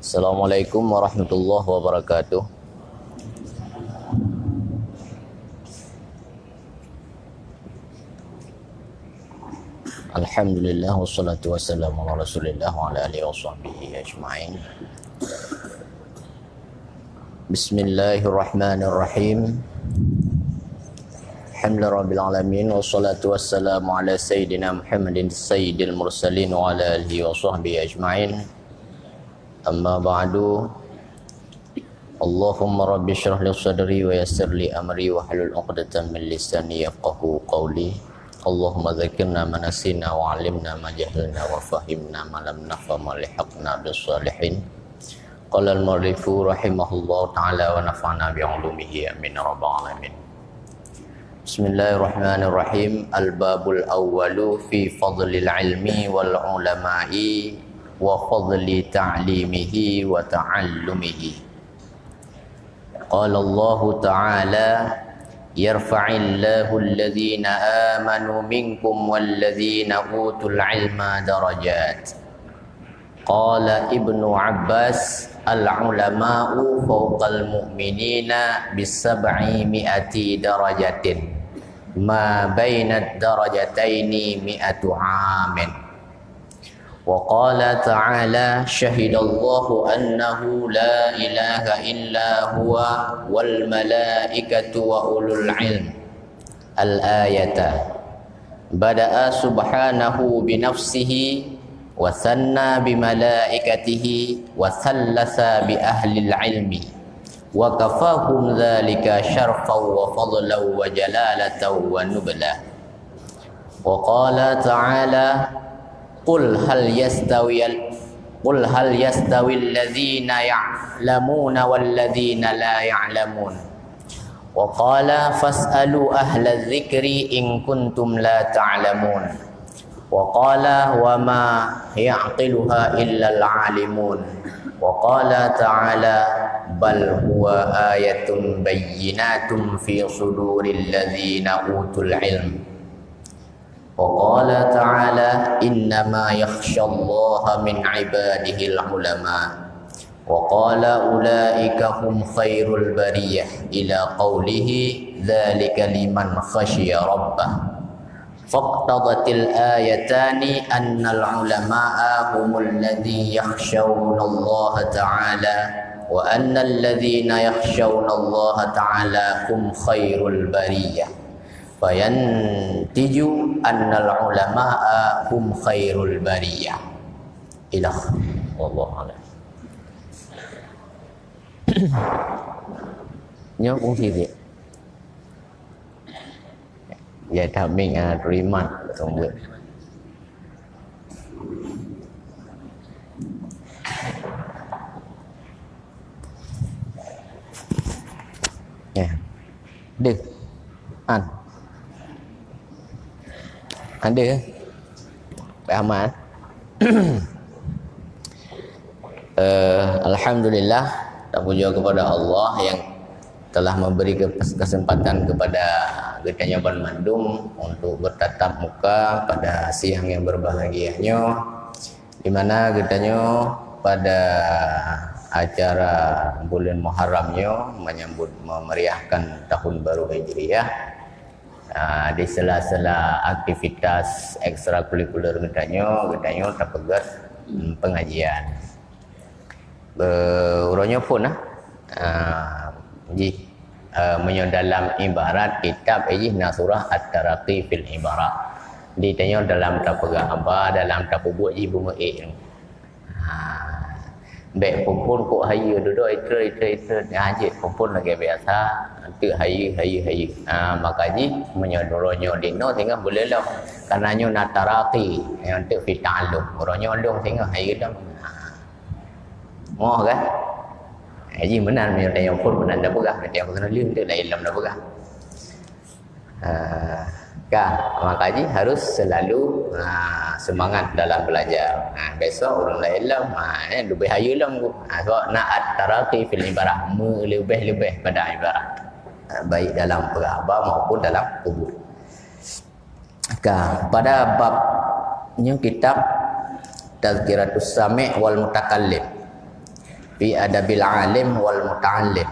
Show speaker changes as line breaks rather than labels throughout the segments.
Assalamualaikum warahmatullahi wabarakatuh. Alhamdulillah wassalatu wassalamu ala Rasulillah wa ala alihi washabbihi ajma'in. Bismillahirrahmanirrahim. Alhamdulillah rabbil alamin wassalatu wassalamu ala sayyidina Muhammadin sayyidil mursalin wa ala alihi washabbihi ajma'in. Amma ba'du. Allahumma rabbi shrah li sadri wa yassir li amri wa hlul 'uqdatam min lisani yafqahu qawli. Allahumma dzakirna ma nasina wa 'allimna ma jahilna wa fahimna ma lam nafham wa lihiqna bis salihin. Qala al-mu'allifu rahimahullahu ta'ala wa nafa'na bi 'ulumihi amin ya rabbal alamin. Bismillahirrahmanirrahim. Al-babul awwalu fi fadlil ilmi wal ulama'i wa fadli ta'limihi wa ta'allumihi. Qala Allah ta'ala yarfa'illahu alladhina amanu minkum walladhina utul ilma darajat. Qala Ibnu Abbas al-ulama'u fawqal mu'minina bisab'i mi'ati darajatin ma bainad darajataini mi'atu 'amin. Wa qala ta'ala syahidallahu annahu la ilaha illa huwa wal malaikatu wa ulul ilm. Al-ayata. Bada'a subhanahu binafsihi wa thanna bimalaikatihi wa thallasa bi ahli ilmi wa kafahum dhalika syarfan wa fadlan wa jalalatan wa nubla. Wa qala ta'ala Qul hal yastawi alladhina ya'lamuna walladhina la ya'lamun. Wa qala fas'alu ahla dzikri in kuntum la ta'lamun. Wa qala wa ma ya'qiluha illa al-'alimun. Wa qala ta'ala bal huwa ayatun bayyinatun fi suduril ladzina utul ilm. وقال تعالى إنما يخشى الله من عباده العلماء وقال أولئك هم خير البرية إلى قوله ذلك لمن خشي ربه. فاقتضت الآيتان أن العلماء هم الذين يخشون الله تعالى وأن الذين يخشون الله تعالى هم خير البرية. Fayantiju annal ulama'a hum khairul bariyah. Ilah wallahu a'lam. Nhớ cũng thi việc. Vậy thì mình rimat không được. Nè. Được. Ăn. Ada beramal. Alhamdulillah, kita puja kepada Allah yang telah memberi kesempatan kepada kita Nyoban Bandung untuk bertatap muka pada siang yang berbahagianya, di mana kita pada acara bulan Muharramnya menyambut memeriahkan tahun baru Hijriah. Di sela-sela aktivitas ekstrakurikuler getanya terpegat pengajian. Urangnya pun dalam ibarat kitab Nasurah At-Taraqi fil Ibarat. Ditanya dalam terpegat apa dalam terpebuat bume baik perempuan kok haya duduk itu ngaji perempuan lagi biasa tu haya maka ji menyodornya dino sehingga boleh lah karenanya nataraqi yang tu fi ta'alluq orangnya ondong sehingga haya dah moh kan ji benar punya yang pun benar dah pegah yang kena lium tu dah ilmu dah pegah maka ji harus selalu semangat dalam belajar. Besok orang lain lebih hayu lah sebab nak at-taraqi fil ibarat lebih pada ibarat baik dalam perabah maupun dalam kubur. Pada babnya kitab Tazkiratus Sami' wal Mutakallim fi adabil alim wal muta'allim.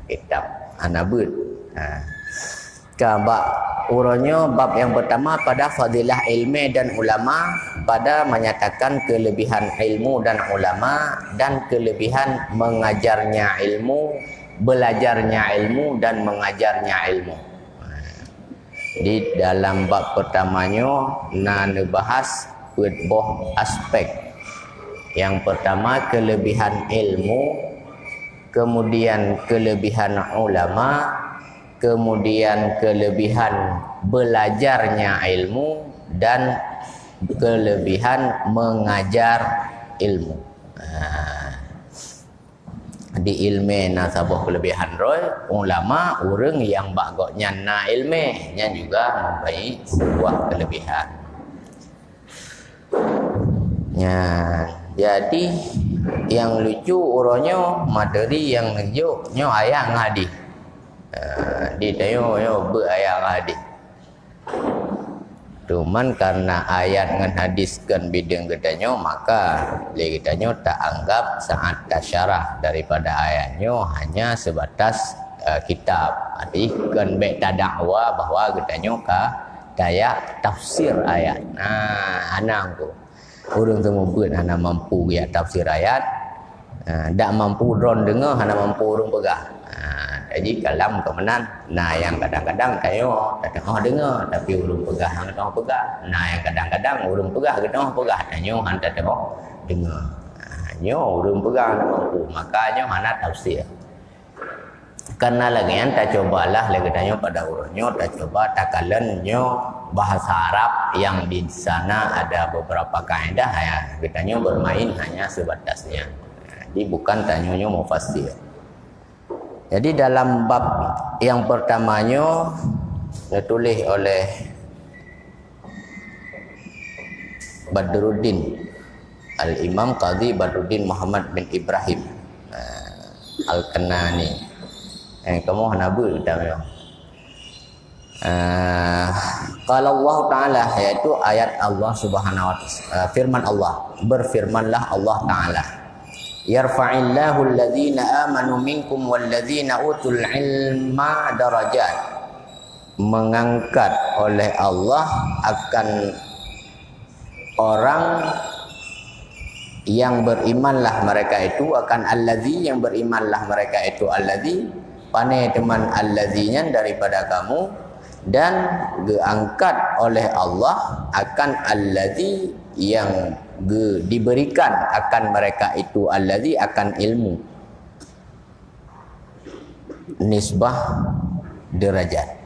Kitab Anabud. Bab urutnya bab yang pertama pada fadilah ilmu dan ulama, pada menyatakan kelebihan ilmu dan ulama dan kelebihan mengajarnya ilmu, belajarnya ilmu dan mengajarnya ilmu. Di dalam bab pertamanya nak bahas beberapa aspek. Yang pertama kelebihan ilmu, kemudian kelebihan ulama, kemudian kelebihan belajarnya ilmu dan kelebihan mengajar ilmu. Di ilmu nasabah kelebihan roy, ulama orang yang bagoknya na ilmu nya juga mempunyai sebuah kelebihan. Ya, jadi yang lucu urangnya materi yang nunjuk nyo ayat ngadi. Di tayo yo beayat ngadi. Cuman karena ayat ngan hadiskan bidang katanya, maka dia katanya tak anggap sangat tasyarah daripada ayatnya hanya sebatas kitab. Arti kan beta dakwa bahwa katanya daya tafsir ayat. Anangku urang semua buat hana mampu ya tafsir ayat. Tak mampu dron dengar hana mampu urang pegang. Jadi kalam kemenan, yang kadang-kadang tayo tak dengar tapi urung pegah hang tengah pegah. Yang kadang-kadang urung pegah ke tengah pegah tanyo han tak dengar. Nyo urung pegah mampu, makanya mana tafsir. Karena lagi yang tak cobalah lagi tanyo pada urunyo tak coba takalan nyo bahasa Arab yang di sana ada beberapa kaidah ya kita nyo bermain hanya sebatasnya. Jadi bukan tanyo mufassir. Jadi dalam bab yang pertamanya ditulis oleh Badruddin Al-Imam Qadhi Badruddin Muhammad bin Ibrahim Al-Kanani. Kamu nabu utamanya. Qala Allah Ta'ala, yaitu ayat Allah Subhanahu wa ta'ala, firman Allah, berfirmanlah Allah Ta'ala, yarfa'illahu alladhina amanu minkum walladhina utul ilma darajat. Mengangkat oleh Allah akan orang yang berimanlah mereka itu, akan alladhi yang berimanlah mereka itu, alladhi pane teman alladhinya daripada kamu, dan diangkat oleh Allah akan alladhi yang diberikan akan mereka itu allazi akan ilmu, nisbah derajat.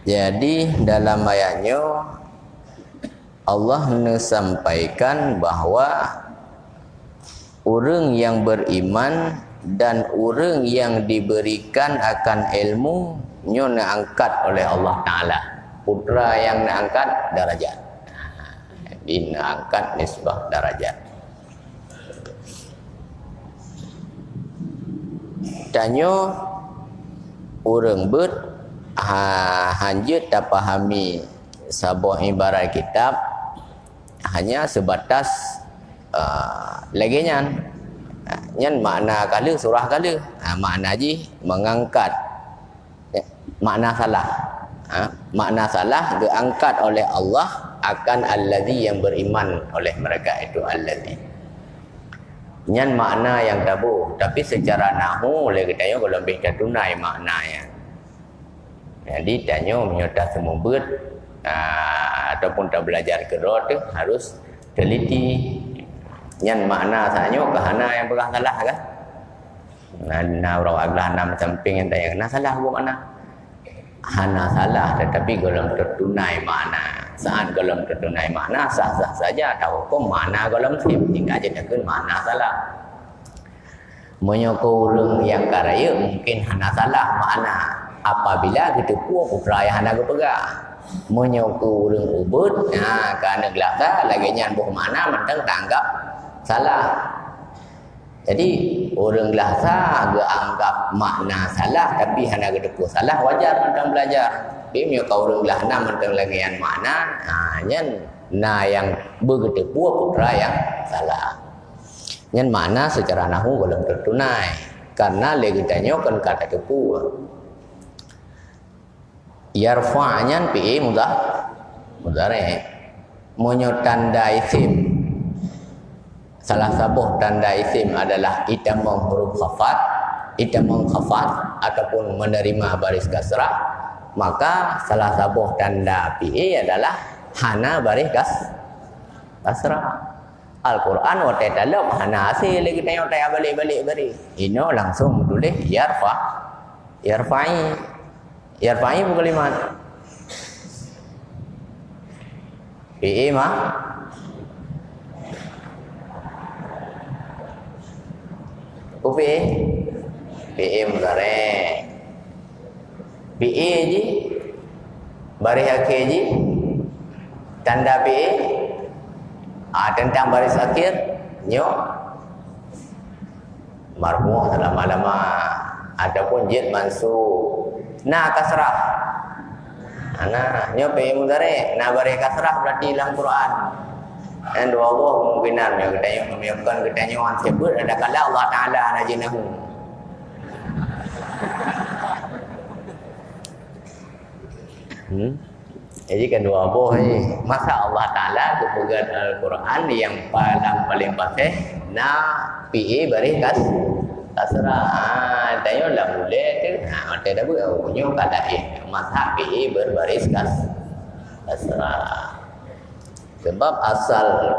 Jadi dalam ayatnya Allah menyampaikan bahwa orang yang beriman dan orang yang diberikan akan ilmu nyo angkat oleh Allah Ta'ala. Putra yang angkat darajat. Jadi angkat nisbah darajat. Tanyo orang ber hanjut tak pahami sebuah ibarat kitab hanya sebatas lagi nyan makna kala surah kala makna ji mengangkat makna salah. Makna salah diangkat oleh Allah akan allazi yang beriman oleh mereka itu allazi. Nyan makna yang tabu, tapi secara nahwu oleh kita kalau lebih tunai maknanya. Jadi tanya menyota semua ber ataupun tak belajar kedua tu harus teliti. Nyan makna sahaja kahana yang berah salah kan? Nah orang aglah nama samping yang tanya salah apa makna? Hana salah tetapi golong tertunai makna. Saat golong tertunai makna sah-sah saja, tahu kok makna golong sip hingga jadikan makna salah. Menyokong yang karaya mungkin hana salah makna apabila kita putra yang hana kepegang. Menyokong orang ubud, kerana gelasa lagi nyan buh makna mentang tanggap salah. Jadi orang lahsa agak anggap makna salah tapi hana gedeku salah wajar mentang belajar. Bimnya kau orang lahna mentang lagian makna, nyen na yang begitu putra yang salah. Nyen makna secara nahu belum tertunai karena legitanya kan kata kepu. Yarfa'nya pi mudhari. Monyo tanda isim. Salah satu tanda isim adalah itamong huruf khafat ataupun menerima baris kasrah, maka salah satu tanda pi adalah hana baris kasrah. Al-Quran wa dalam hana hasil lagi tengok tanya balik beri. Ino langsung tulis yarfa'i bukan kalimat. Pi mah PE mudhari. PE ji baris akhir ji tanda PE tentang baris akhir nyo marfu' lama-lama ataupun jid mansub na kasrah. Nyo PE mudhari na baris kasrah berarti dalam Quran. Dan dua Allah kemungkinan yang kita memiliki kita orang sebut ada kala Allah Taala najinahu. Jadi kan dua Allah ni masa Allah Taala kepegang Al-Quran yang paling fasih na pi baris kasrah. Tanya lah boleh tu. Mata dah punya kata masa pi berbaris kasrah. Sebab asal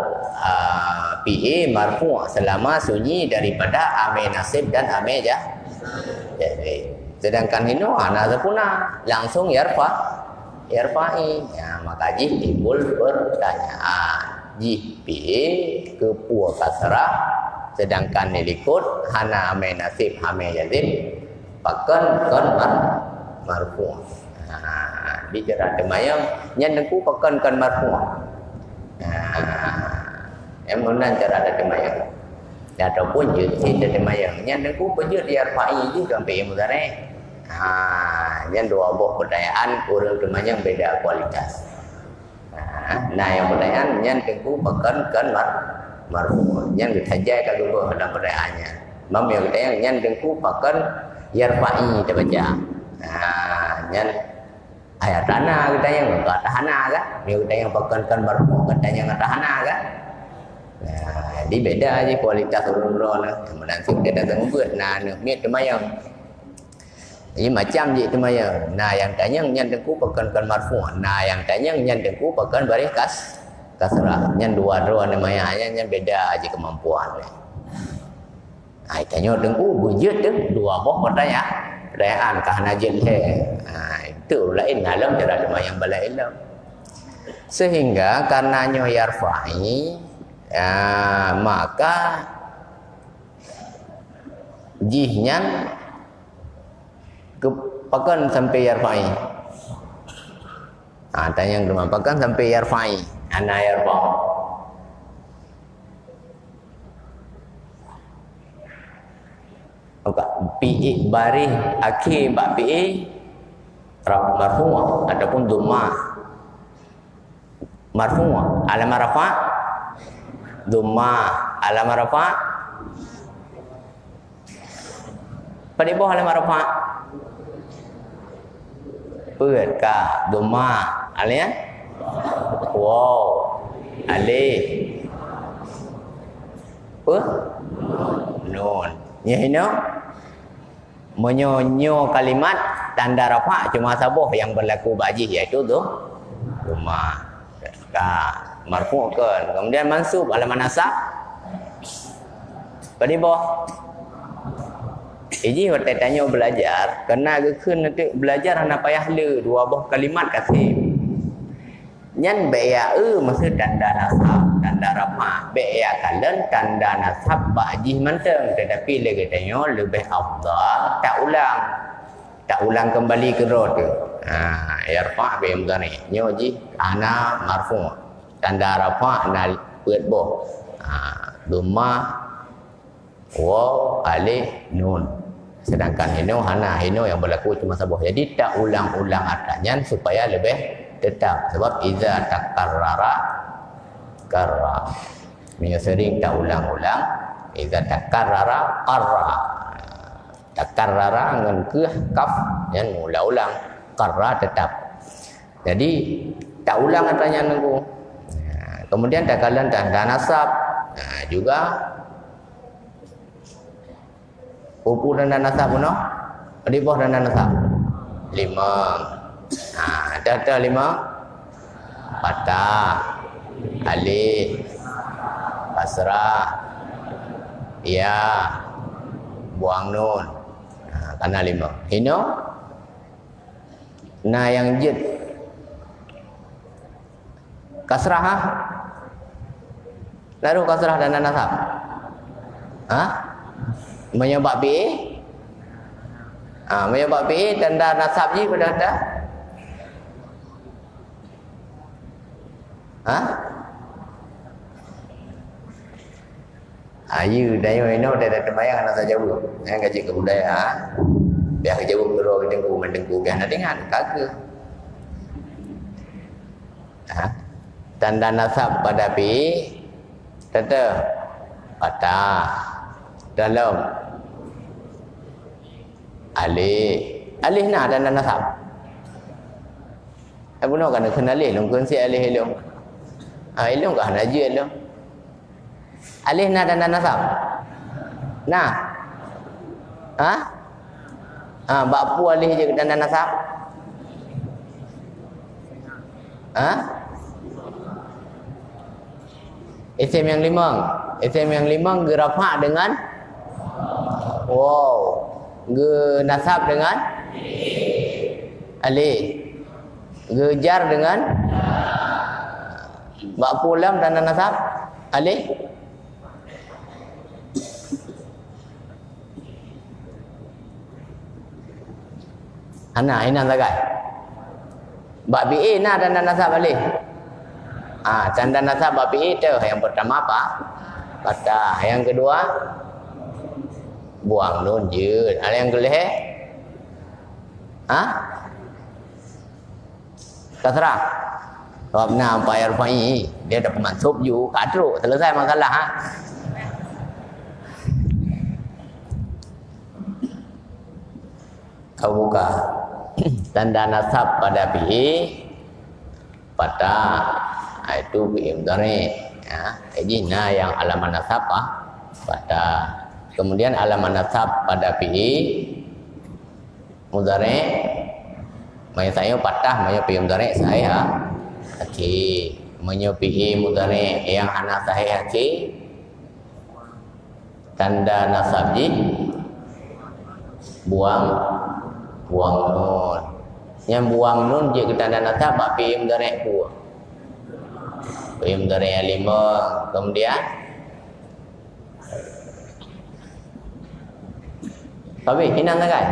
PA marfu' selama sunyi daripada ame nasib dan ame jadi. Sedangkan ini ana sempurna langsung yarfa'i. Maka jih timbul pertanyaan. Jih PA ke pu'a kasrah sedangkan nilikut hana ame nasib ame jazim pakan marfu'. Bicara temayang nyanku pakan marfu'. Em muốn cara ada temayang. Ataupun jud kita temayang. Yang aku pejud di arfa'i juga sampai mudhari. Yang dua buah pertanyaan orang temayang beda kualitas. Nah yang pertanyaan yang aku pakan marfu'. Yang ditajai kalau ada pertanyaannya. Mam yang pertanyaan yang aku pakan yarfa'i kita baca. Yang ayat tanah kita yang kata hana kan, kita yang pakankan marfu kata yang kata hana kan. Jadi beda aja kualitas urun-urun lah. Kemudian kita datang buat nak miat temayang. Jadi macam je temayang. Nah yang tanya yang tengku pakankan marfu, nah yang tanya yang tengku pakan baris kasrah. Yang dua-dua temayang yang beda aja kemampuan. Tanya tengku bujut tu dua buah pertanyaan kahana jil itu lain dalam cara yang balai ilmu. Sehingga karenanya yarfa'i maka jihnya kepakan sampai yarfa'i. Tanya yang kepakan sampai yarfa'i. Ana yarfa'. PI baris akhir bak PI marfu' ataupun dhamma marfu' alam rafa' dhamma alam rafa' pada bawah alam rafa' ปิดกะดุมมาอะไรเนี่ยว้าวalif nun nyehino menyonyo kalimat tanda rafa cuma sabuh yang berlaku bajih iaitu dhamma marfu'kan kemudian mansub alamat nasab pada bawah Iji waktu tanya belajar, kena ke nanti belajar anak payah le dua buah kalimat kasih. Nyan beya maksud tanda nasab, tanda rafa, beya kalen tanda nasab bajih manteng, tetapi lagi tanya lebih afdal tak ulang kembali ke rot tu. Yarfa be mudhari. Nyo ji ana marfu, tanda rafa na buat boh. Dhamma waw, alif, nun. Sedangkan hino yang berlaku cuma sabah. Jadi tak ulang-ulang atasnya supaya lebih tetap. Sebab iza takarrara karra. Bila sering tak ulang-ulang, iza takarrara qarra. Takarrara dengan kaf yang ulang-ulang, qarra tetap. Jadi tak ulang atasnya nunggu. Kemudian tak kalian tanda nasab. Juga upu dan nasab pun di bawah dan nasab 5. Ada 5 patah, alif, kasrah, ya, buang nun. Karena 5. Hino. Nah yang jid kasrah lalu kasrah dan nasab. Menyebab PA. Menyebab PA dan nasab je pada dah. You dayo ino dah terbayang anak saja dulu. Yang gaji ke budaya. Biar kerja berdoa ke dengku mendengku biar nak dengar kagak. Tanda nasab pada PA tetap patah dalam alih nah dan nasab. Apa nak kena kenal alih long kun si alih long. Ilong kah naji ilong. Alih nah dan nasab. Nah. Bak pu alih je dan nasab. Isim yang 5. Isim yang 5 gerafa dengan wow. Nasab dengan alif. Jar dengan bak pulam dan nasab alif. Ini sagai. Bak BA nah dan nasab alif. Tanda nasab bab itu yang pertama apa? Patah. Yang kedua buang nun je. Ada yang kelih? Kasrah. Sebab nampak air fa'i dia dah pemansub ju kadru selesai masalah. Kau buka tanda nasab pada BA patah. Itu fi'il mudhari. Jadi yang alamat nasab pada. Kemudian alamat nasab pada fi'il mudhari saya patah fi'il mudhari saya haki. Fi'il mudhari yang anak saya haki tanda nasab ji buang nun. Yang buang nun je ke tanda nasab fi'il mudhari buang. Fi'il mudhari yang 5. Kemudian tapi hinan tak kan?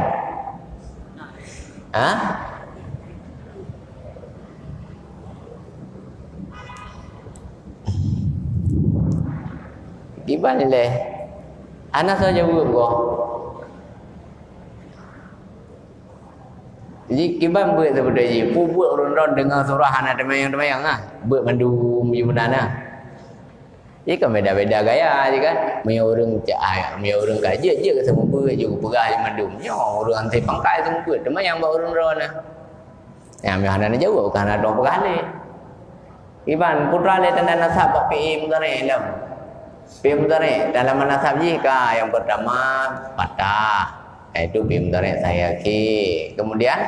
Gimana leh? Anak saja buat kau. Jadi kiban buat sebenarnya. Buat orang-orang dengar surah anak temayang-temayang buat mandu menyumbang. Jadi kan beda-beda gaya je kan. Punya orang kaji je ke semua buat juga perah je mandu. Orang antai pangkai semua buat. Temayang buat orang-orang yang anak jauh bukan ada orang perah ni. Kiban putra le tanda nasab PA mudhari dalam. PA mudhari dalam nasab jika yang pertama patah. Itu PA mudhari saya ki. Kemudian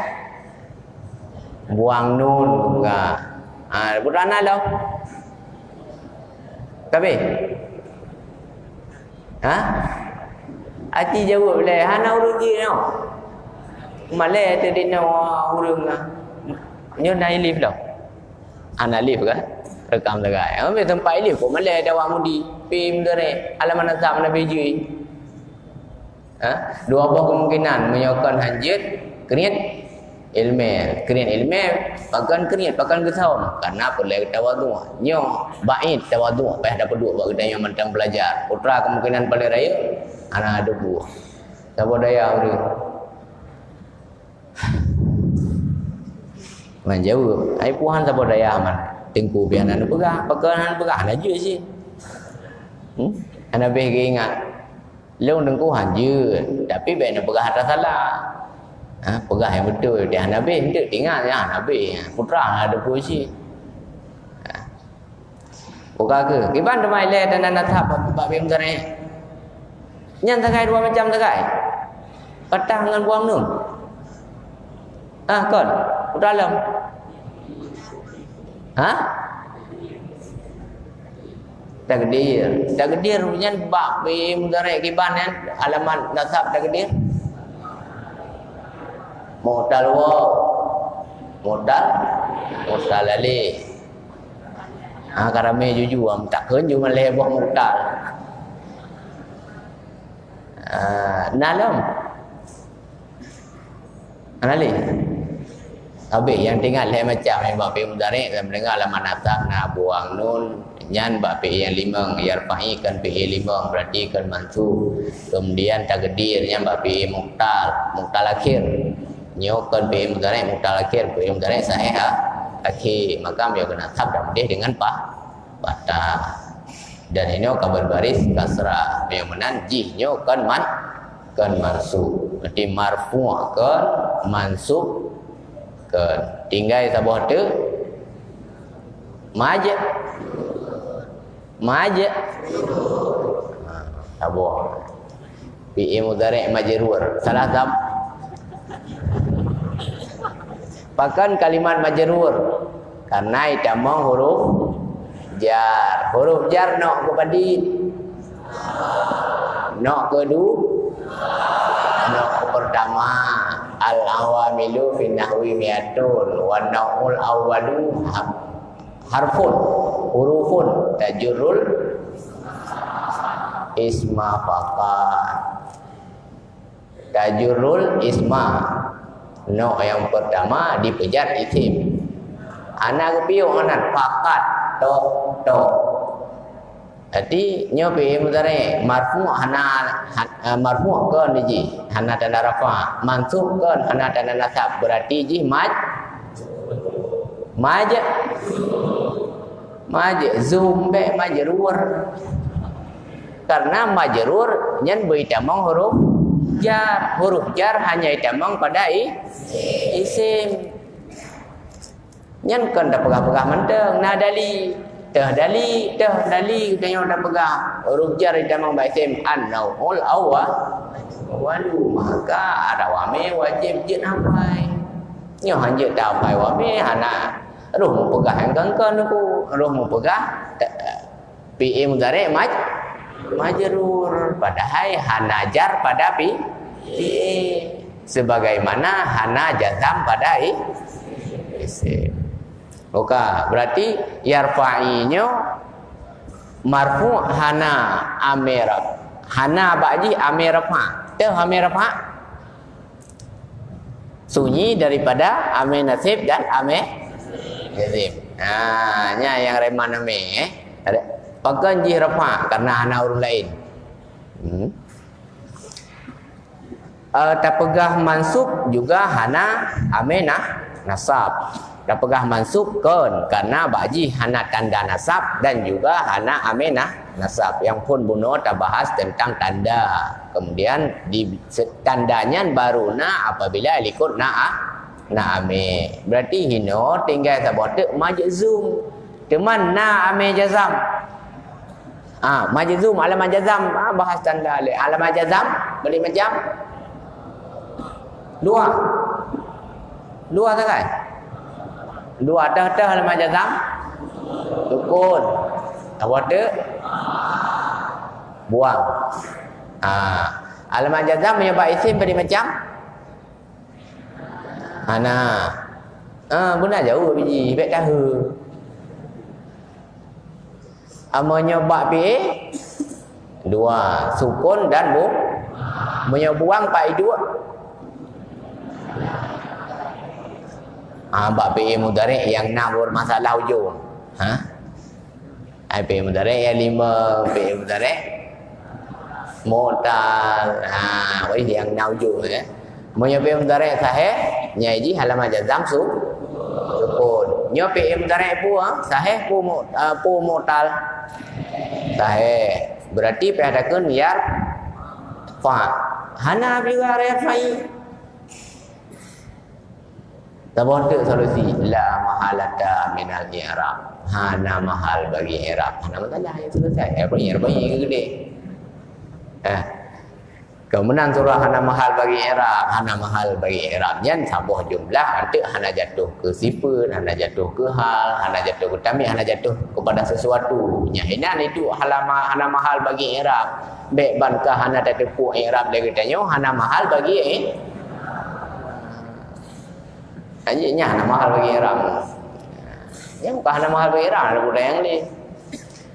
buang nun juga. Putra anak dah. Tapi Aci jawab boleh hana urung je no. Malay tadi no urung nyo na ilif dah. Ana ilif kan? Rekam lagai. Ambil tempat ilif ko Malay dah wa mudi. Pim dere alaman azam na beji. Dua buah kemungkinan menyokon hanjit kriat ilmu pakan kriat pakan kesaum karena perlu tawadu nyo bait tawadu payah dapat dua buat kita yang mentang belajar putra kemungkinan paling raya Anak ada buah. Siapa daya dia? Menjauh. Ai puan siapa daya man. Tengku biar anak pegang. Pegang aja sih. Anak bagi ingat. Long tengku hanja. Tapi biar anak pegang atas salah. Pegang yang betul. Dia anak bagi. Dia tinggal ya anak bagi. Putra ada puisi. Buka ke? Kiban demai le dan anak thap bab yang terakhir. Nyan takai dua macam takai. Petang dengan buang nun. Kon, dalam. Takdir nyan bab yang terakhir kiban kan alamat nasab takdir. Modal ali. Karame jujur tak kunjung malih buah modal. Nalam. Anali. Habis yang tinggal macam yang bapi mudarik dan mendengar alamat nasab na buang nun nyan bapi yang limang yarfa'i kan pi limang berarti kan mansub. Kemudian takdir nyan bapi muktal akhir. Nyokan pi mudarik muktal akhir pi mudarik sahih akhir maka dia kena tab dan dia dengan patah dan ini akan berbaris kasrah yang menan jihnya kan mansub berarti marfu' kan mansub kan tinggal sabah tu maja sabah fi'il mudhari' majrur salah tab bahkan kalimat majrur karena itamang huruf jar nok kepadin nok kedua nok pertama al awamilu fi nahwi mi'atun wa naul awwalu harfun hurufun tajurul isma faqat tajurul isma. No yang pertama dipejar isim. Anak kepiu anak fakat to. Jadi nyo fi'il mudhari' marfu' marfu' kan ji hana tanda rafa mansub kan hana tanda nasab berarti ji zum be majrur karena majrur nyen beitamang huruf jar hanya itamang pada isim nyan kan dah pegang menteng na dali tanya dah pegang huruf jar itamang ba isim an-naul walu maka ada wame wajib je nampai nyo hanje tau pai wame hana ruh mu pegang kan aku ruh mu pegang fi'il mudhari' majrur padahal hanajar pada fi sebagaimana hana jazam pada isim. Oke, berarti yarfa'inya marfu' hana amiraf. Hana ba'ji amirafa. Teu amirafa sunyi daripada ame nasib dan ame jazim. Nya yang reman ame ada pakan ji rafa karena hana huruf lain. Tak pegah mansub juga hana amenah nasab. Tak pegah mansub kan karena baji hana tanda nasab dan juga hana amenah nasab. Yang pun bunuh tak bahas tentang tanda. Kemudian di tandanya baru na apabila ikut na ame. Berarti hino tinggal sabotek majzum. Teman na ame jazam. Majzum alamat jazam bahas tanda alamat jazam beri macam dua tak kan dua dah alamat jazam sukun apa tu buang alamat jazam menyebab isim beri macam ana benar jauh biji baik tahu menyebab dua sukun dan menyebuang pai dua bab fi'il mudhari' yang 6 bermasalah hujung fi'il mudhari' yang 5 fi'il mudhari' mu'tal. Với yang nauju ya. Munyo fi'il mudhari' sahih nya ji halaman jazam sukun. Nyo fi'il mudhari' pu sahih pu mu'tal. Sahih. Berarti pihadakeun yarfa. Hana juga yarfa'i. Tabah tu solusi la mahalata minal i'rab. Hana mahal bagi i'rab. Hana masalah yang selesai. I'rab gede. Kemudian surah hana mahal bagi i'rab, hana mahal bagi i'rab nya sabah jumlah nanti hana jatuh ke sifat, hana jatuh ke hal, hana jatuh ke tamyiz, hana jatuh kepada sesuatu. Nya hinan itu hana mahal bagi i'rab. Baik bankah hana tetepu i'rab dia katanya hana mahal bagi nya hana mahal bagi i'rab. Yang bukan hana mahal bagi i'rab ada budaya yang ni.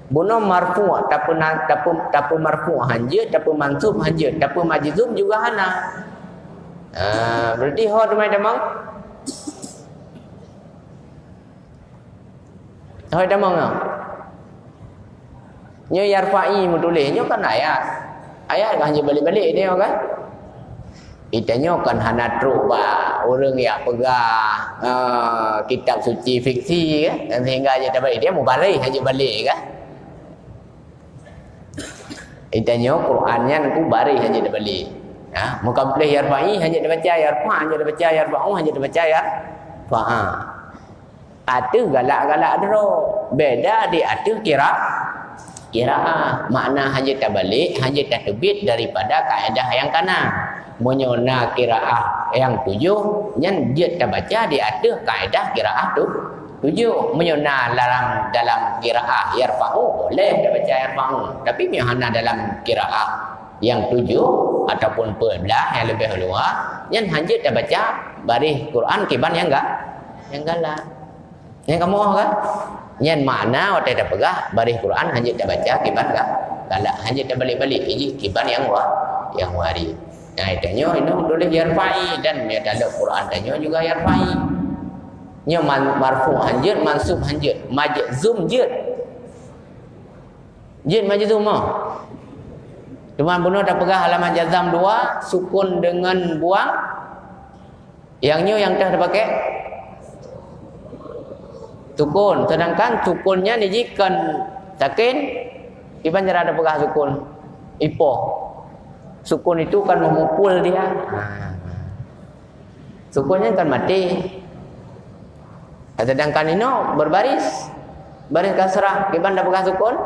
Buno marfu' tapu marfu' hanja, tapu mansub hanja, tapu majzum juga hana. Berarti ho teman-teman. Ho teman. Nyo yarfa'i mutulih nyo kan ayat. Ayat kan hanya balik-balik dia kan. Itanya kan hana truba orang yang pegang kitab suci fiksi kan sehingga aja dapat dia mubarik hanya balik kan. Itanya Qurannya aku bari hanya dah balik. Muka boleh yarfa'i hanya dah baca yarfa, hanya dah baca yarfa'u, hanya dah baca yarfa'a. Atu galak-galak dero. Beda di atu kiraah. Makna hanya tak balik, hanya tak terbit daripada kaedah yang kanan. Menyona kiraah yang tujuh, yang dia tak baca di atu kaedah kiraah tu. Tujuh menyona dalam kiraah yarfa'u boleh dah baca yarfa'u, tapi hana dalam kiraah yang tujuh ataupun 14 yang lebih luar yang hanya dah baca baris Quran kiban yang galak. Yang kamu kan? Yang makna waktu dah pegah baris Quran hanya dah baca kiban galak, hanya dah balik-balik ini kiban yang wari. Nah, itanya ini boleh yarfa'i dan dalam Quran tanya juga yarfa'i. Nya marfu hanjut, mansub hanjut, majzum jut. Jut majzum mah. Cuma bunuh dah pegah halaman jazam 2 sukun dengan buang. Yang dah pakai sukun, sedangkan sukunnya dijikan sakin iban jara ada pegah sukun. Ipoh. Sukun itu kan memukul dia. Sukunnya kan mati. Sedangkan ini berbaris baris kasrah kiban dah pegang sukun.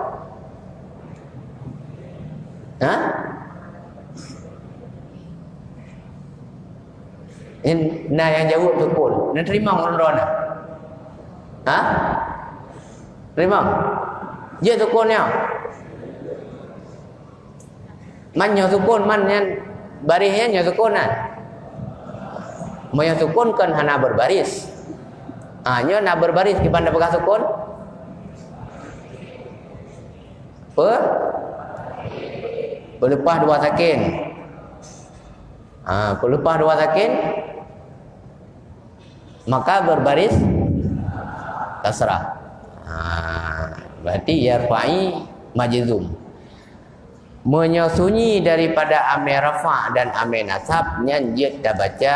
Nah yang jawab sukun nak terima orang terima dia sukunnya mannya sukun man yang barisnya nya sukunan mau sukun kan hana berbaris. Hanya nak berbaris di pandai pegang sukun. Pelepah dua sakin. Pelepah dua sakin. Maka berbaris kasrah. Berarti yarfa'i majzum. Menyosunyi daripada amil rafa' dan amil nasab nyan jid tak baca,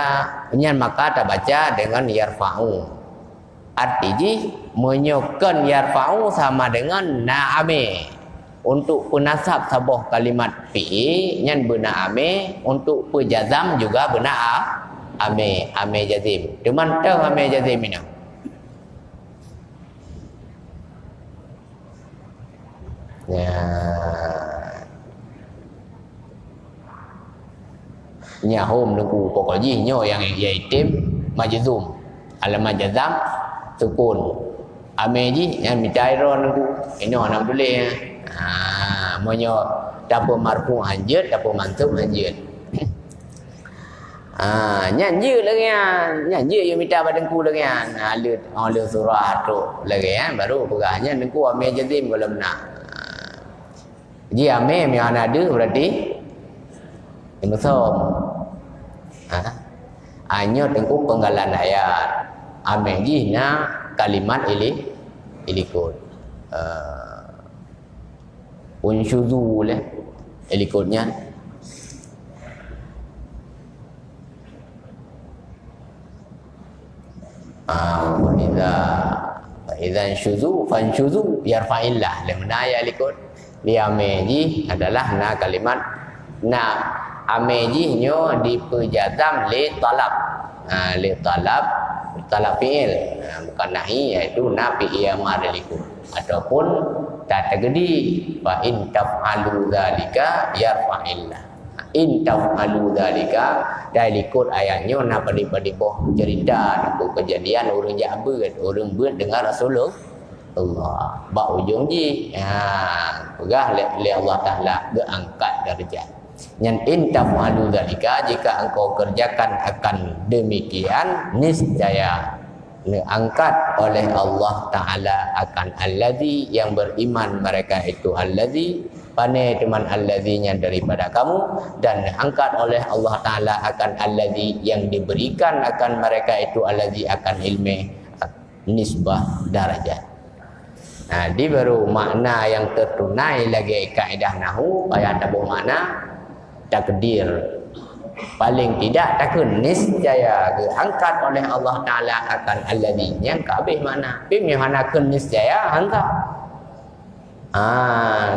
nyan maka tak baca dengan yarfa'u. Artinya menyokkan yarfa'u sama dengan na'ame. Untuk penasab sabah kalimat fi'i nyan bena'ame, untuk pejazam juga bena'ame, ame jazim. Cuman tahu ame jazim ini. Nyahum nunggu pokoknya nyo yang yaitim majzum. Alamat jazam sukun. Ameji yang bicara nunggu ini orang boleh. Monyo dapat marfu hanjut, dapat mansub hanjut. Nyanyi lagi nyanyi yang minta badengku lagi ala surah tu lagi baru pegahnya nengku ame jazim kalau benar. Ji ame yang ada berarti musom. Hanya tengku penggalan ayat. Ame ji na kalimat ilikut. Unsyuzu leh. Ikutnya Idzan syuzu fansyuzu yarfa'illah. Lemna ya likut dia meji adalah na kalimat na ameji nyo dipejazam li talab. Li talab fi'il, bukan nahi, iaitu na fi'il amar likut. Ataupun tak tergedi fa in taf'alu dzalika yarfa'illah. In taf'alu dzalika dai likut ayatnya na pada boh cerita aku kejadian orang Ja'bir, orang buat dengan Rasulullah Allah. Ba ujung ji. Pegah li Allah Taala diangkat darjat. Yang in taf'alu dzalika, jika engkau kerjakan akan demikian, niscaya diangkat oleh Allah Taala akan allazi yang beriman mereka itu allazi pane teman allazinya daripada kamu, dan angkat oleh Allah Ta'ala akan allazi yang diberikan akan mereka itu allazi akan ilmi nisbah darajat. Nah, di baru makna yang tertunai lagi kaedah nahu ayat tabuh makna takdir. Paling tidak takun niscaya angkat oleh Allah Ta'ala akan allazi yang kabeh mana pimihana kun niscaya hantar.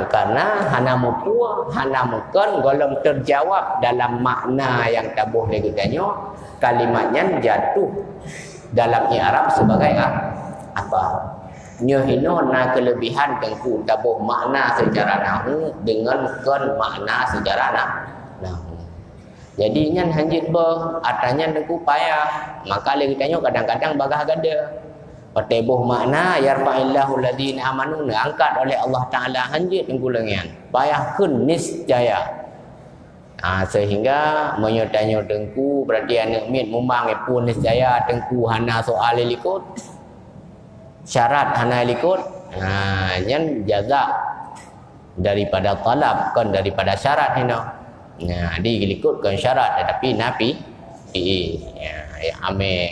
Karena hana mupua, hana mukon golong terjawab dalam makna yang tabuh lagi tanya, kalimatnya jatuh dalam i'rab sebagai apa? Nyohino na kelebihan tengku tabuh makna secara nahu dengan kon makna secara nahu. Jadi nyan hanjit bah atanya tengku payah, maka lagi tanya kadang-kadang bagah gada. Patebuh makna yarfa'illahu alladzina amanu, angkat oleh Allah Taala hanjit tenggulengan payah kun niscaya. Sehingga menyotanya tengku berarti anak mit mumang pun niscaya tengku hana soal likut syarat hana likut yang jaza daripada talab kan daripada syarat hina. Dilikut kan syarat tetapi nafi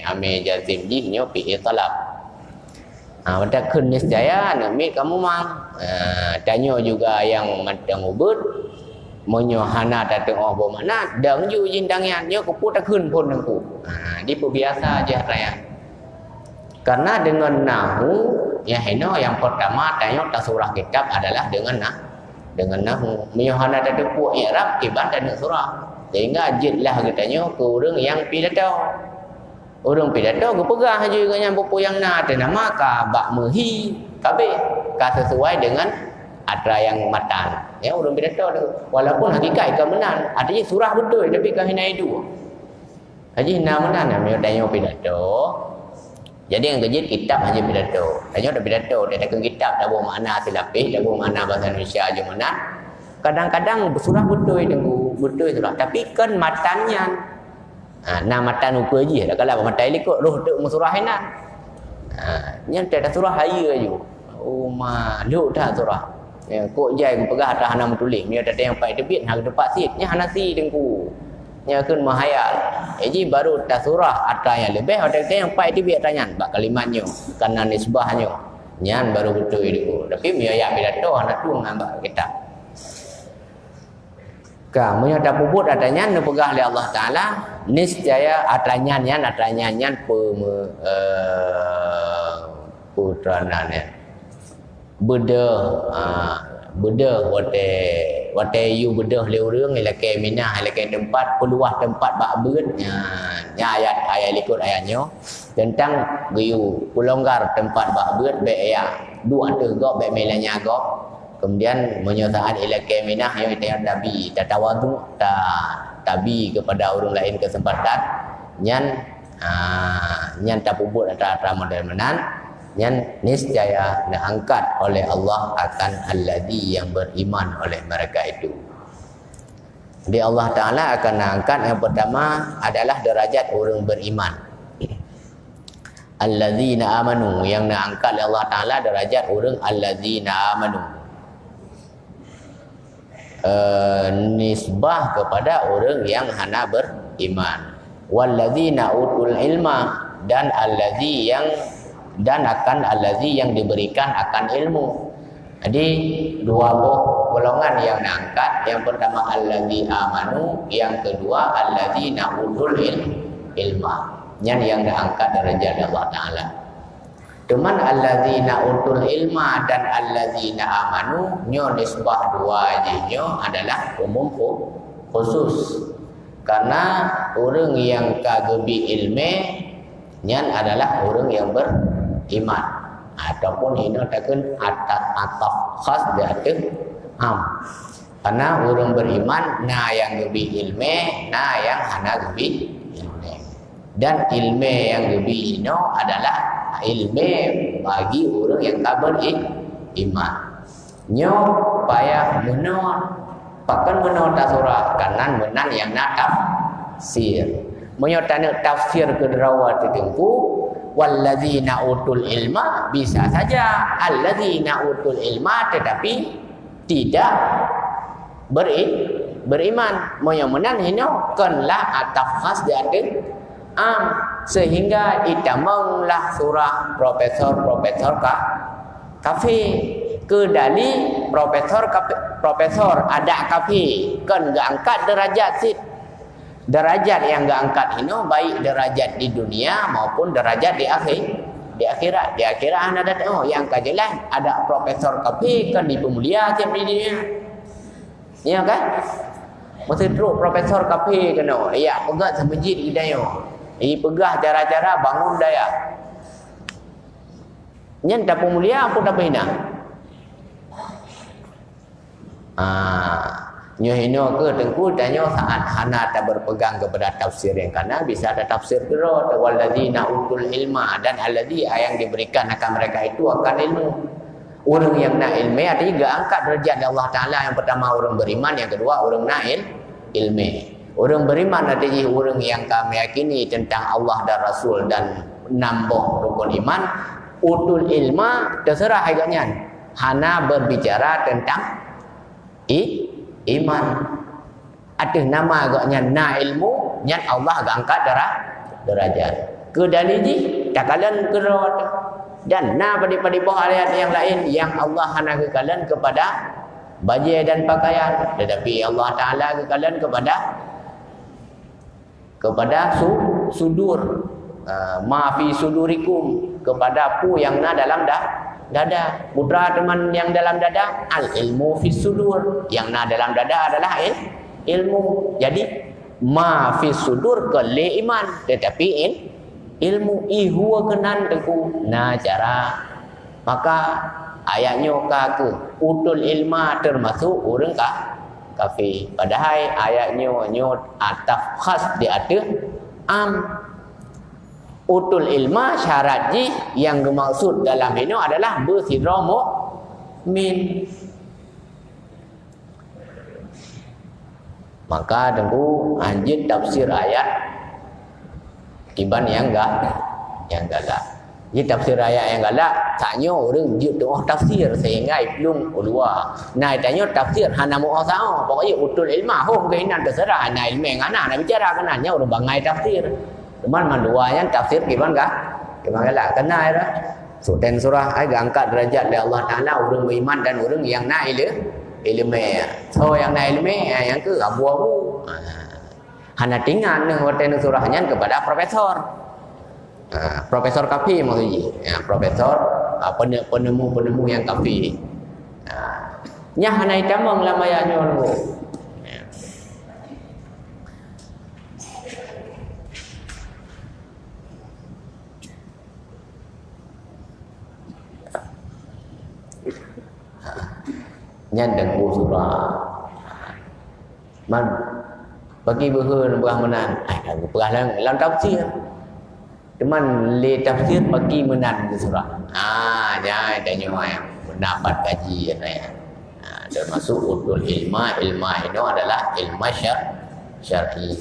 ame jazim jihnya fi talab. Pada kun niscaya nak mit kamu mang. Tanya juga yang matang ubud monyo hana datang oh bermakna dang ju jindangan nyo kuput kun pun nangku. Di biasa aja raya. Karena dengan nahu ya heno yang pertama tanya surah kitab adalah dengan nahu. Monyo hana datang ku i'rab kibat dan surah. Sehingga jitlah katanya ke orang yang pidato. Orang pidato ku pegah je dengan buku yang na nama ka bak mehi kabeh ka sesuai dengan atra yang matan. Ya orang pidato tu walaupun hakikat ka menan, artinya surah betul tapi ka hina itu. Haji hina menan namanya tanya pidato. Jadi yang kejit kitab haji pidato. Tanya ada pidato, dia takkan kitab dah buah makna silapih, dah buah makna bahasa Indonesia aja mana. Kadang-kadang surah betul tengku, betul surah tapi kan matannya matan ukur je dah kalau matan ikut roh tu surah hina. Yang tak surah haya je. Maluk dah surah. Ya kok jai ku pegah atas hana tulis. Dia ada yang pai debit hang tempat sit. Nya hana si tengku. Nya keun mahayal. Jadi baru tak surah atas yang lebih ada yang pai debit tanyan bak kalimatnya karena nisbahnya. Nyan baru betul itu. Tapi dia ya pidato hana tu ngambak kita. Kamu yang tak puput adanya nepegah oleh Allah Ta'ala niscaya atanya putrananya bedah wate you bedah leurang ilake minah ilake tempat peluah tempat bak beut ayat ikut ayatnya tentang giu pulonggar tempat bak beut be ya dua tegok be melanya gok. Kemudian menyatakan ilake minah yang kita tabi tatawadu tabi kepada orang lain kesempatan nyan tak puput antara model menan nyan niscaya diangkat oleh Allah akan alladzi yang beriman oleh mereka itu. Jadi Allah Ta'ala akan angkat yang pertama adalah derajat orang beriman. Alladzina amanu, yang diangkat oleh Allah Ta'ala derajat orang alladzina amanu. Nisbah kepada orang yang hana beriman. Walladzina utul ilma, dan allazi yang akan allazi yang diberikan akan ilmu. Jadi dua buah golongan yang diangkat. Yang pertama allazi amanu, yang kedua allazina utul ilma. Yang diangkat derajat Allah Taala. Cuman allazina utul ilma dan allazina amanu nyo nisbah dua jinyo adalah umum khusus. Karena orang yang kagebi ilmu nyan adalah orang yang beriman. Ataupun ini takkan ataf khas diatur am. Karena orang beriman na yang gebi ilmu, na yang hana gebi ilmu. Dan ilmu yang gebi ini adalah ilmu bagi orang yang tak beriman. Nyo payah menon, pakan menon tasura kanan menan yang nak tafsir. Menyotana tafsir kederawa tertentu, walladzina utul ilma bisa saja alladzina utul ilma tetapi tidak beriman. Menan hino kanlah ataf khas diatur am, sehingga itamanglah surah profesor kafe kedali profesor ada kafe kan gak angkat derajat sit. Derajat yang gak angkat ini baik derajat di dunia maupun derajat di akhirat. Di akhirat anda ada yang kajelas ada profesor kafe kan dipemulia tiap di dunia. Ya kan? Mesti teruk profesor kafe kena. Ya pegat semajid kita yo. Pegah cara-cara bangun daya. Nyen tak pemulia pun tak hina. Nyo hino ke tengku danyo saat hana tak berpegang kepada tafsir yang kana bisa ada tafsir kero walladzina utul ilma dan alladzi yang diberikan akan mereka itu akan ilmu. Orang yang nak ilmu ada tiga angkat derajat Allah Taala. Yang pertama orang beriman, yang kedua orang nak ilmu. Orang beriman adalah orang yang kami yakini tentang Allah dan Rasul dan nambah rukun iman. Utul ilma terserah agaknya. Hana berbicara tentang iman. Ada nama agaknya na ilmu, yang Allah agak angkat derajat. Kedaliji takalan kerot dan na pada bawah ayat yang lain yang Allah hana kekalan kepada baju dan pakaian, tetapi Allah Taala kekalan kepada sudur, ma fi sudurikum, kepada pu yang na dalam dada. Putra teman yang dalam dada, al ilmu fi sudur, yang na dalam dada adalah ilmu. Jadi ma fi sudur ke le iman, tetapi ilmu ihwa kenan teku na cara. Maka ayatnya ke utul ilma termasuk orang kafir. Padahal ayatnya ataf khas diatur am. Utul ilma syarat yang dimaksud dalam ini adalah bersirah mukmin. Maka tengku anjir tafsir ayat tiban yang galak. Jadi tafsir ayat yang galak tanya orang doa tafsir sehingga belum ulua. Nah tanya tafsir hana mu'ah sa'o. Pokoknya utul ilma hom keinan terserah. Nah ilmu yang ana bicara kenanya orang bangai tafsir. Cuman manduanya tafsir gimana kah? Gimana lah kena ya. Sultan surah agak angkat derajat dari Allah Taala orang beriman dan orang yang nak ilmu. So yang nak ilmu yang ke abu-abu. Hana tinggal nih sultan surahnya kepada profesor. Profesor kafi maksudnya. Profesor penemu yang kafi. Nya hana itamang lamayanya lu. Nyandang surah man bagi berhun berah menan berah lang tafsir cuman le tafsir bagi menan surah ya tanya yang mendapat kajian termasuk utul ilma itu adalah ilmu syar'i.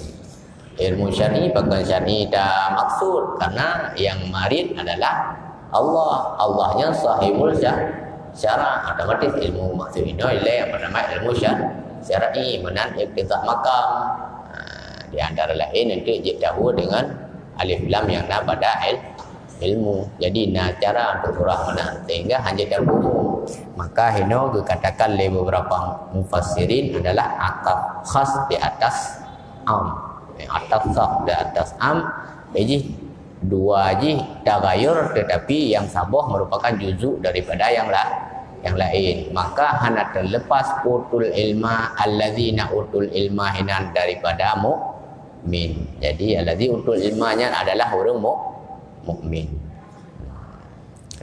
Ilmu syar'i bukan syar'i dah maksud karena yang marid adalah Allahnya sahibul syara. Otomatis ilmu maksud ini ialah yang bernama ilmu syar'i menan iqtida makam. Di antara lain nanti tahu dengan alif lam yang pada ilmu. Jadi cara untuk surah mana sehingga hanya terbuku. Maka hino dikatakan oleh beberapa mufassirin adalah ataf khas di atas am. Ataf khas di atas am. Jadi dua ji tagayur, tetapi yang sabah merupakan juzuk daripada yang lain. Maka hana terlepas utul ilma allazina utul ilma hinan daripada mukmin. Jadi allazi utul ilmanya adalah orang mukmin.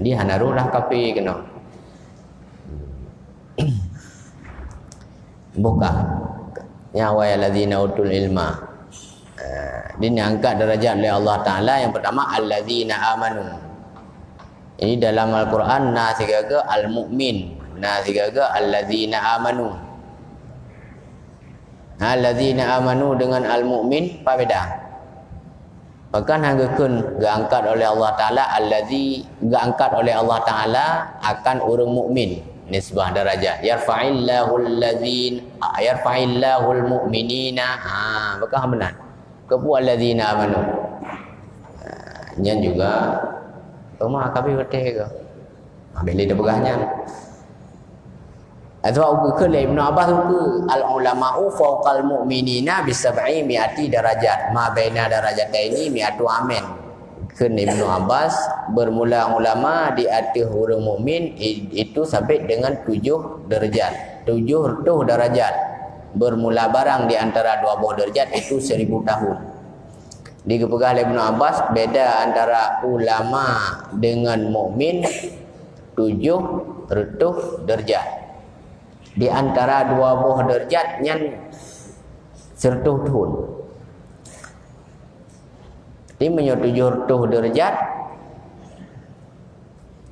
Dia hanarulah kafir kena. Buka. Ya wa allazina utul ilma. Dia angkat darajat oleh Allah Taala. Yang pertama allazina amanu. Ini dalam Al-Quran nasigaga al-mu'min, nasigaga allazina amanu. Allazina amanu dengan al-mu'min apa beda? Bahkan hanggekeun diangkat oleh Allah Taala allazi, diangkat oleh Allah Taala akan orang mukmin, nisbah darajat. Yarfa'illahu allazin, yarfa'illahu al-mu'minina. Bahkan benar. Kepu allazina amanu. Yang juga rumah kami betul ke? Bila dia pegahnya. Atau ke Ibn Abbas ke al-ulama'u fawqal mu'minina bisab'i mi'ati darajat. Ma baina darajataini mi'atu amin. Ke Ibn Abbas bermula ulama di atas orang mukmin itu sampai dengan 7 darajat. 7 darajat. Bermula barang di antara 2 buah darajat itu 1000 tahun. Dikepegah oleh Ibn Abbas beda antara ulama dengan mukmin 7 darjat. Di antara 2 buah darjat yang 100 tahun. Ini menyo 7 darjat.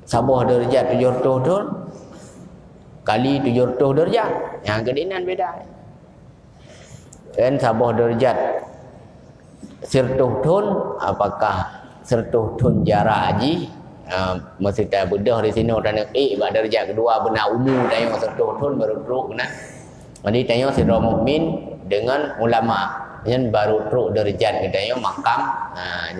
Sabah darjat 7 tahun kali 7 darjat. Yang gedenan beda. Dan sabah darjat 100 tahun, apakah 100 tahun jarak haji? Mesti tak bedah di sini orang nak pada darjat kedua benar umur tanya 100 tahun baru teruk kena. Jadi tanya sira mukmin dengan ulama yang baru teruk darjat katanya makam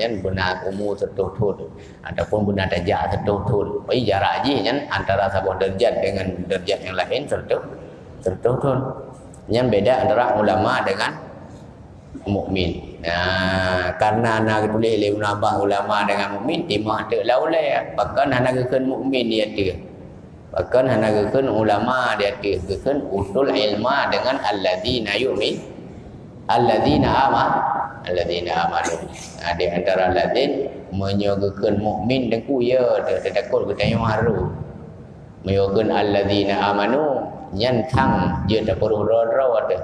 yang benar umur 100 tahun ataupun benar darjat 100 tahun. Pai jarak haji kan antara sebuah darjat dengan darjat yang lain 100 tahun. Yang beda antara ulama dengan mukmin. Karena nak tulis oleh Ibn Abbas ulama dengan mukmin timah tak laulai. Bahkan hana gekeun mukmin dia tu. Bahkan hana gekeun ulama dia tu. Gekeun usul ilma dengan alladzina yu'min, alladzina amanu. Di antara alladzin menyogekeun mukmin dengku ya takut ketanya haru. Menyogekeun alladzina amanu nyan thang je tak perlu ro ada.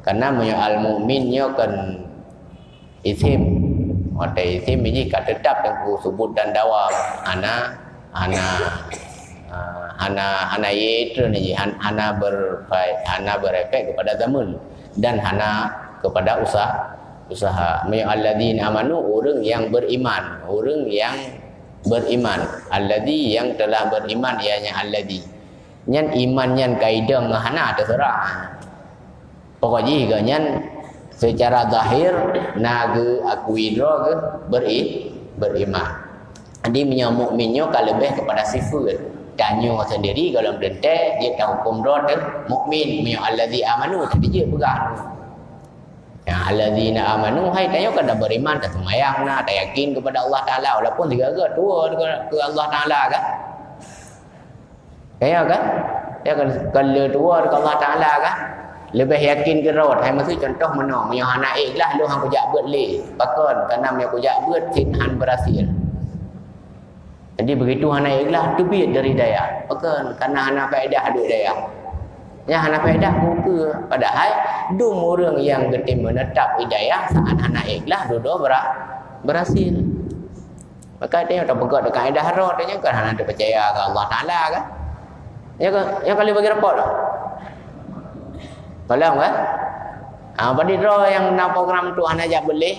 Karena menyo al mukminnya kan isim. Ada isim ini kat tetap dengan sebut dan dawam. Ana itu ni ana berefek kepada zaman dan hana kepada usaha. Menyo alladzina amanu orang yang beriman, alladzi yang telah beriman ianya alladzi. Nyan iman nyan kaidah ngahana terserah. Pokoknya nyan secara zahir naga akuidra ke beriman. Jadi menyamuk minyo kalau lebih kepada sifat. Tanya sendiri kalau berdentai dia tahu hukum roh mukmin minyo allazi amanu tadi dia pegang. Ya allazina amanu hai tanya kada beriman tak sembahyang nak tak yakin kepada Allah Taala walaupun tiga-tiga tua ke Allah Taala kan. Kaya kan? Ya kalau tua ke Allah Taala kan? Lebih yakin ke roh. Hai maksud contoh mana? Yang anak ikhlas lu hang kujak buat le. Bakon karena dia kujak buat sinhan berhasil. Jadi begitu anak ikhlas tu biar dari daya. Bakon karena anak faedah duit daya. Ya anak faedah muka padahal dum orang yang getih menetap hidayah saat anak ikhlas dua berhasil. Maka dia tak pegang dekat kaedah roh dia kan anak percaya ke Allah Taala kan. Ya kali bagi report dah. Faham kan? Pada roh yang nak program tu anak ajak boleh.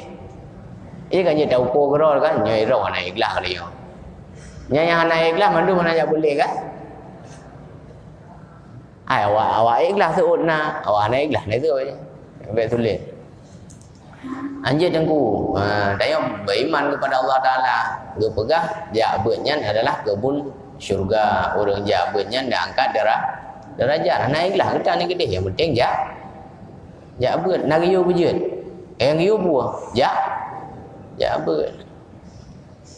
Ia kan dia tahu program kan, nyai roh anak ikhlas kali yo. Nyai anak ikhlas mandu anak ajak boleh kan? Ai awak ikhlas sebut nak, awak anak ikhlas ni tu je. Sampai tulis. Anjir tengku. Tanya beriman kepada Allah Ta'ala. Dia pegah, jabutnya adalah kebun syurga. Orang jabutnya dah angkat derajat. Naiklah kita ni gede. Yang penting jabut. Nariyo bujut. Yang riyo buah. Jabut.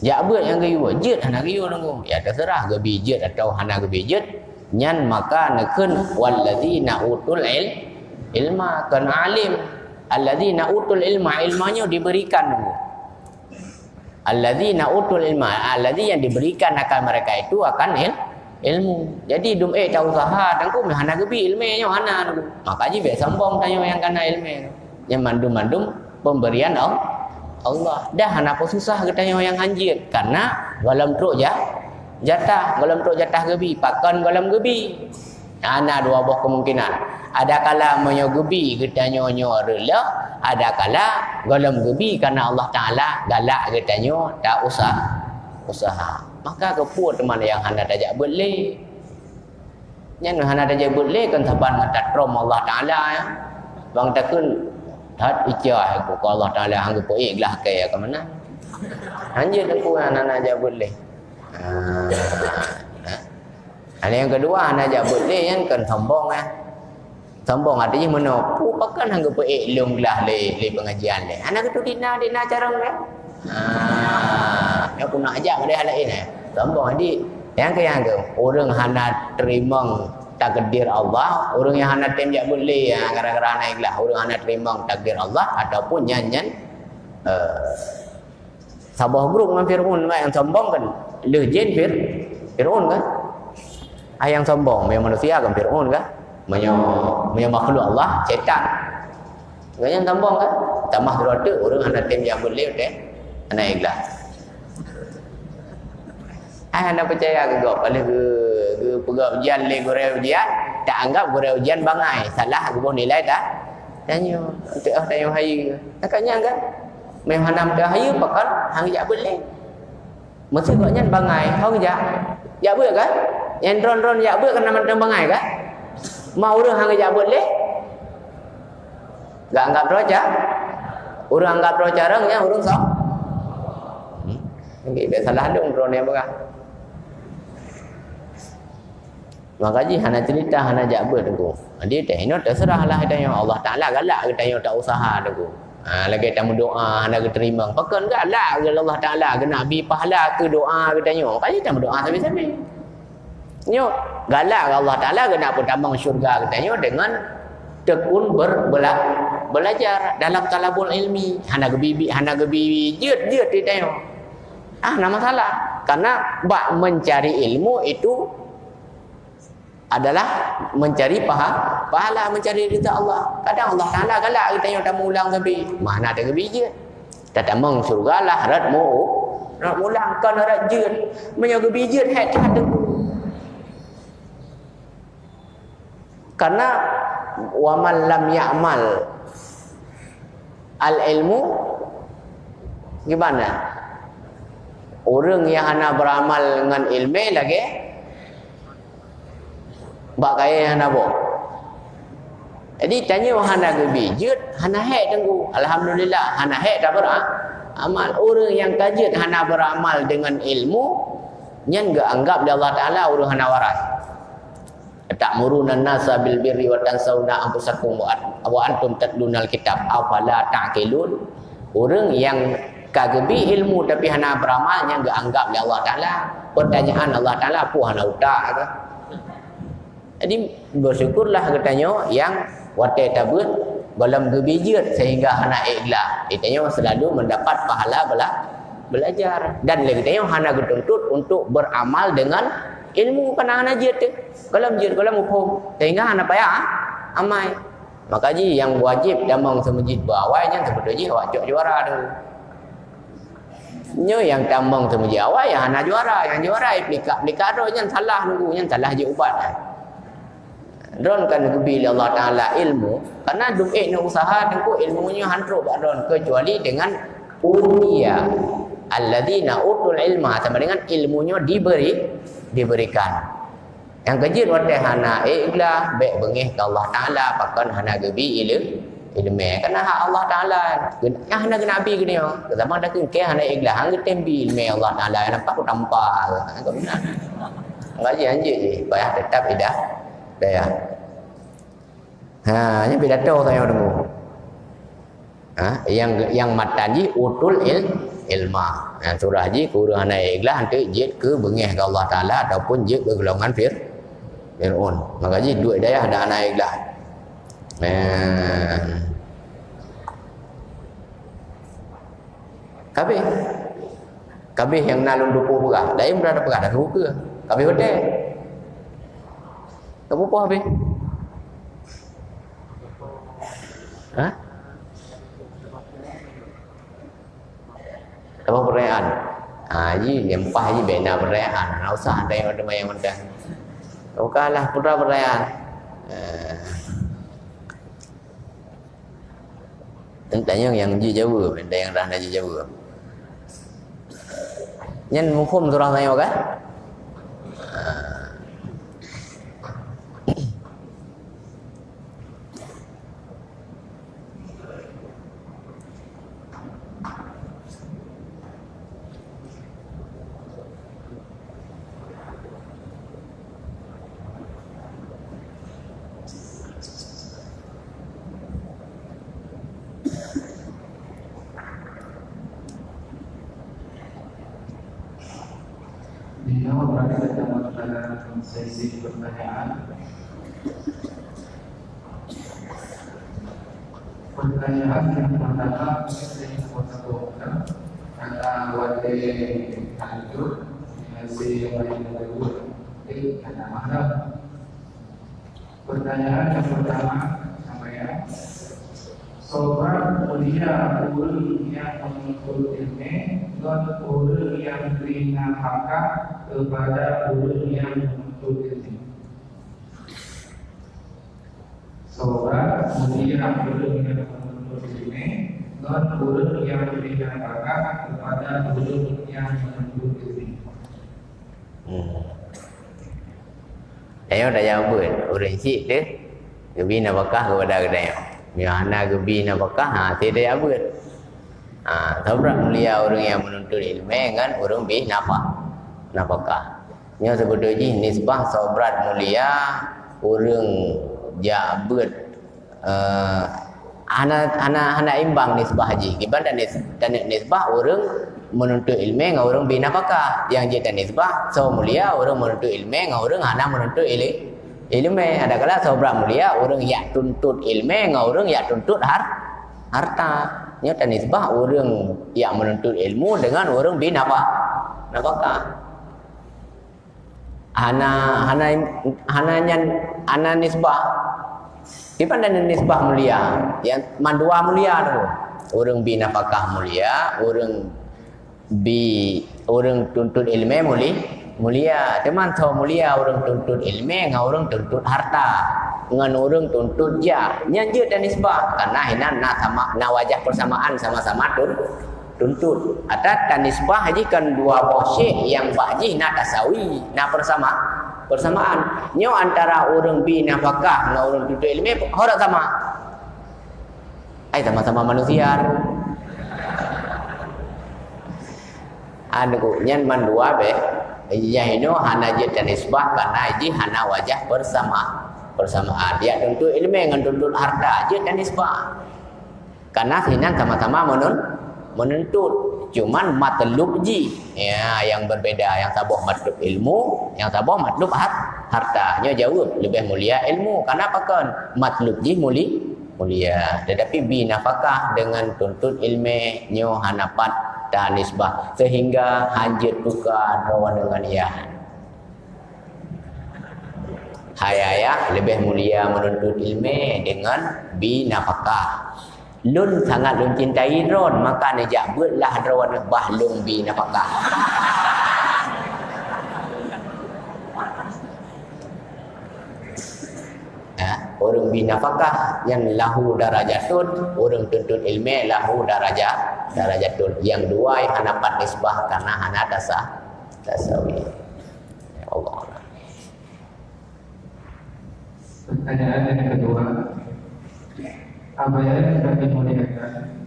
Jabut yang riyo. Jut nariyo tengku. Ya terserah gebi jut atau hana gebi jut. Nyan maka nekun walladzina utul ilma kan alim. Alladzina utul ilma, ilmanya diberikan dulu. Alladzina utul ilma, alladzi yang diberikan akan mereka itu akan ilmu. Jadi dum tak usaha tangku hana gebi ilmunya hana dulu. Maka ji biasa sombong tanya yang kana ilmu. Yang mandum-mandum pemberian Allah. Dah hana apa susah katanya yang anjir karena galam truk jatah, galam truk jatah gebi, pakan galam gebi. Ana dua buah kemungkinan. Ada kala menyo gebi kita nyo rela, ada kala galam gebi karena Allah Taala galak kita nyo tak usaha. Maka keput teman yang hana tajak boleh. Yang hana tajak boleh kan taban ngatat rom Allah Taala ya. Bang takun tat ijah ko Allah Taala hang po iklah ke ke mana. Anjir aku hana tajak boleh. Ada yang kedua anda ajak boleh kan sombong sombong artinya mana pu pakan hang pe elong lah le pengajian le anak itu dina carang kan yang pun nak ajak dia lain sombong jadi yang ke orang hana terima takdir Allah orang yang hana temjak boleh gara-gara naiklah orang hana terima takdir Allah ataupun nyanyian sabah grup dengan Fir'aun yang sombong kan lejin Fir'aun kan yang sombong yang manusia kan Fir'aun kan yang makhluk Allah syaitan kan yang sombong kan tamah gerada orang anak tim yang boleh anak ikhlas anda percaya ke gak paling ke pegawai ujian le gurau ujian tak anggap gurau ujian bangai salah gubah nilai tak tanya tanya hai nakanya kan memang hanam dah hai pakan hang jak boleh mesti gaknya bangai hang jak boleh kan yang ron jak boleh kena mentang bangai kan mau orang hang jak boleh gak anggap roja orang anggap roja orangnya orang sok tak salah dong ron yang berah makanya hana cerita hana jak boleh tengku dia tanya terserahlah tanya Allah Taala galak tanya tak usaha tengku lagi kita berdoa hana terima pakan galak Allah Taala ke nabi pahala ke doa tanya makanya kita berdoa sampai-sampai nyo galak Allah Taala kena pun tambang syurga katanya dengan tekun belajar dalam talabul ilmi hana gebi jut ditanya nak masalah karena bak mencari ilmu itu adalah mencari pahala mencari ridha Allah kadang Allah Taala galak katanya tak ulang gebi mana ada gebi jut tak tambang syurga lah rat ulang kan rat jut menyogebi jut hat karena waman lam ya'mal al ilmu gimana orang yang hana beramal dengan ilmu lagi bak kaya hana bo jadi tanya hana gebijut hana hek tengku alhamdulillah hana hek tak beramal orang yang kajut hana beramal dengan ilmu nyan gak anggap dia Allah Taala orang hana waras ta'muruna an-nasa bil birri wa tansawna anfusakum wa antum tatlunal kitab afala ta'qilun orang yang kagebi ilmu tapi hana beramal yang gak anggap oleh Allah Taala pertanyaan Allah Taala apa hana utak ke jadi bersyukurlah katanya yang watai tabut dalam gebijut sehingga hana ikhlas katanya selalu mendapat pahala belajar dan lagi katanya hana dituntut untuk beramal dengan ilmu pandangan aja tu kalau hukum sehingga anak payah amai maka ji yang wajib damang semajid berawainya sebetulnya awak juara tu nyo yang tambang semajid awal yang anak juara yang juara aplikado yang salah nunggu yang salah je ubat don kan bila Allah Taala ilmu karena duit nak usaha tengku ilmunya hantruk don kecuali dengan unia alladzina utul ilma sama dengan ilmunya diberikan yang kejut wadah hana ikhlas baik bengih ke Allah Taala pakan hana gebi ilmu karena hak Allah Taala yang hendak nabi gini yo zaman dah ke hana ikhlas hang tembi ilmu Allah Taala nampak tanpa kau benar ngaji anjir je bayar tetap dah daya ini pidato saya tunggu yang mataji utul ilma surah ji kurang hana ikhlas nanti jid ke bengih ke Allah Taala ataupun jid ke golongan Fir'aun maka ji dua daya ada hana ikhlas kabeh yang nalun 20 perah dah yang berada perah dah ke kabeh hotel kamu apa habis apa perayaan ji lempah ji bina perayaan tak usah ada yang ada yang ada kau kalah putra perayaan tentangnya yang ji Jawa benda yang dah ji Jawa nhân mufhum surah saya kan
Beliau berada dalam sesi pertanyaan. Pertanyaan yang pertama saya fotokan karena wajah hancur masih yang kedua ini karena mahal. Pertanyaan yang pertama saya seorang mulia guru yang menuntut ilmu dan guru yang beri nafkah kepada guru yang menuntut ilmu. Seorang mulia guru yang menuntut ilmu dan guru yang beri nafkah kepada guru yang menuntut ilmu.
Saya dah jawab orang cik tu beri nafkah kepada dia. Yang anak gebi nafkah tidak abad. Sabrak mulia orang yang menuntut ilmu kan orang bi nafkah. Nya sebetulnya nisbah sabrat mulia orang jabut anak imbang nisbah haji. Ibarat dan nisbah orang menuntut ilmu dengan orang bi nafkah. Yang jadi nisbah so mulia orang menuntut ilmu dengan orang anak menuntut ilmu. Ada kala sabrak mulia orang yang tuntut ilmu dengan orang yang tuntut harta. Nya dan nisbah orang yang menuntut ilmu dengan orang bi nafkah. Ana nisbah. Dipandang nisbah mulia, yang mandua mulia tu. Orang bi nafkah mulia, orang tuntut ilmu mulia. Teman tahu mulia orang tuntut ilmu dengan orang tuntut harta. Dengan orang tuntut jah. Nyanjut dan nisbah. Karena ini na wajah persamaan sama-sama tuntut. Ada nisbah haji kan dua posisi yang baji na tasawi, na persamaan. Nyo antara orang bi nafkah dengan orang tuntut ilmu orang sama. Sama-sama manusia. Anu nyan mandua be. Yahino hana jid dan nisbah karena haji hana wajah persamaan. Dia tuntut ilmu dengan tuntut harta jid dan nisbah. Karena sinan sama-sama menuntut. Cuman matlub ji ya yang berbeda, yang sabuh matlub ilmu, yang sabuh matlub harta. Nya jauh lebih mulia ilmu. Kenapa kan? Matlub ji mulia. Tetapi bi nafkah dengan tuntut ilmu nyo hanapat dan nisbah sehingga hanjit tukar rawan dengan ia. Hayaya lebih mulia menuntut ilmu dengan bi nafkah. Lun sangat lun cintai ron maka nejak buatlah rawan bahlung bi nafkah. Orang bi nafkah yang lahu darajatun, orang tuntut ilmu lahu darajatun. Yang dua yang hanapat nisbah karena hana tasawi. Ya Allah.
Pertanyaan yang kedua, Apa yang sudah dimuliakan,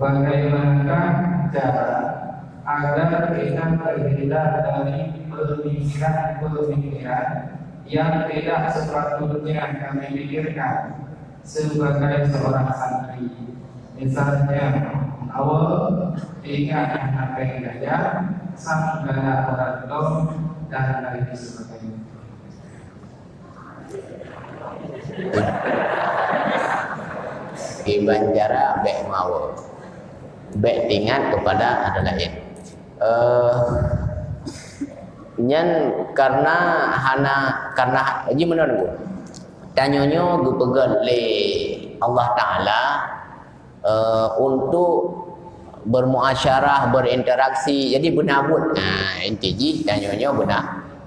bagaimanakah cara agar kita terhindar dari pemikiran-pemikiran yang tidak sepatutnya kami pikirkan sebagai seorang santri. Misalnya, awal ingat anak gajah, sang gala orang dan lain sebagainya.
Iban cara baik mau baik ingat kepada ada lain. Nyan karena gimana tu? Tanyonyo gupegat le Allah Taala untuk bermuasyarah, berinteraksi. Jadi benabut. Inti tanyonyo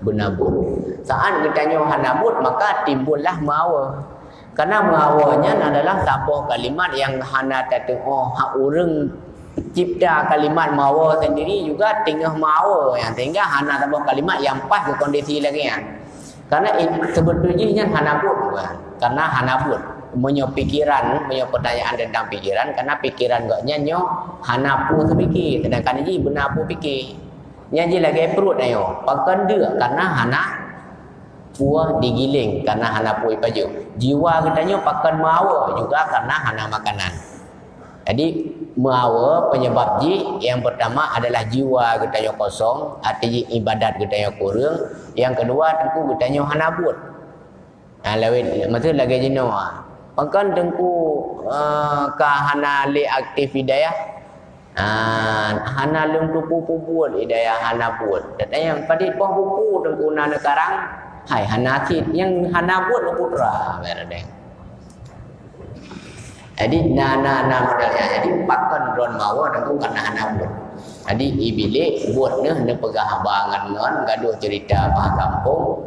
benabut. Saat bertanya hanabut maka timbullah mawa. Karena mawanya adalah sebuah kalimat yang hana tatengah hak urang cipta kalimat mawa sendiri juga tengah mawa yang sehingga hana sebuah kalimat yang pas ke kondisi lagi ya. Karena sebetulnya hanabut bukan. Karena hanabut punya pikiran, punya pertanyaan tentang pikiran, karena pikiran gaknya nyo hanapu sepikir, sedangkan ini benapu pikir. Nyanyi lagi perut ayo, pakan dia karena hana puah digiling karena hana puai paju. Jiwa katanya pakan mawa juga karena hana makanan. Jadi mawa penyebab yang pertama adalah jiwa katanya kosong, arti ibadat katanya kurang. Yang kedua tentu katanya hana but. Lewat maksud lagi jenuh. Pakan tengku hana li aktif hidayah. Hana lung tupu buat hidayah hana buat. Katanya pada poh buku tengku nana karang. Hai hanatit yang hana buat putra berada. Jadi nana modelnya. Jadi pakan drone mawa dan karena hana buat. Jadi ibilik buatnya hendak pegah bangan ngon gaduh cerita bah kampung.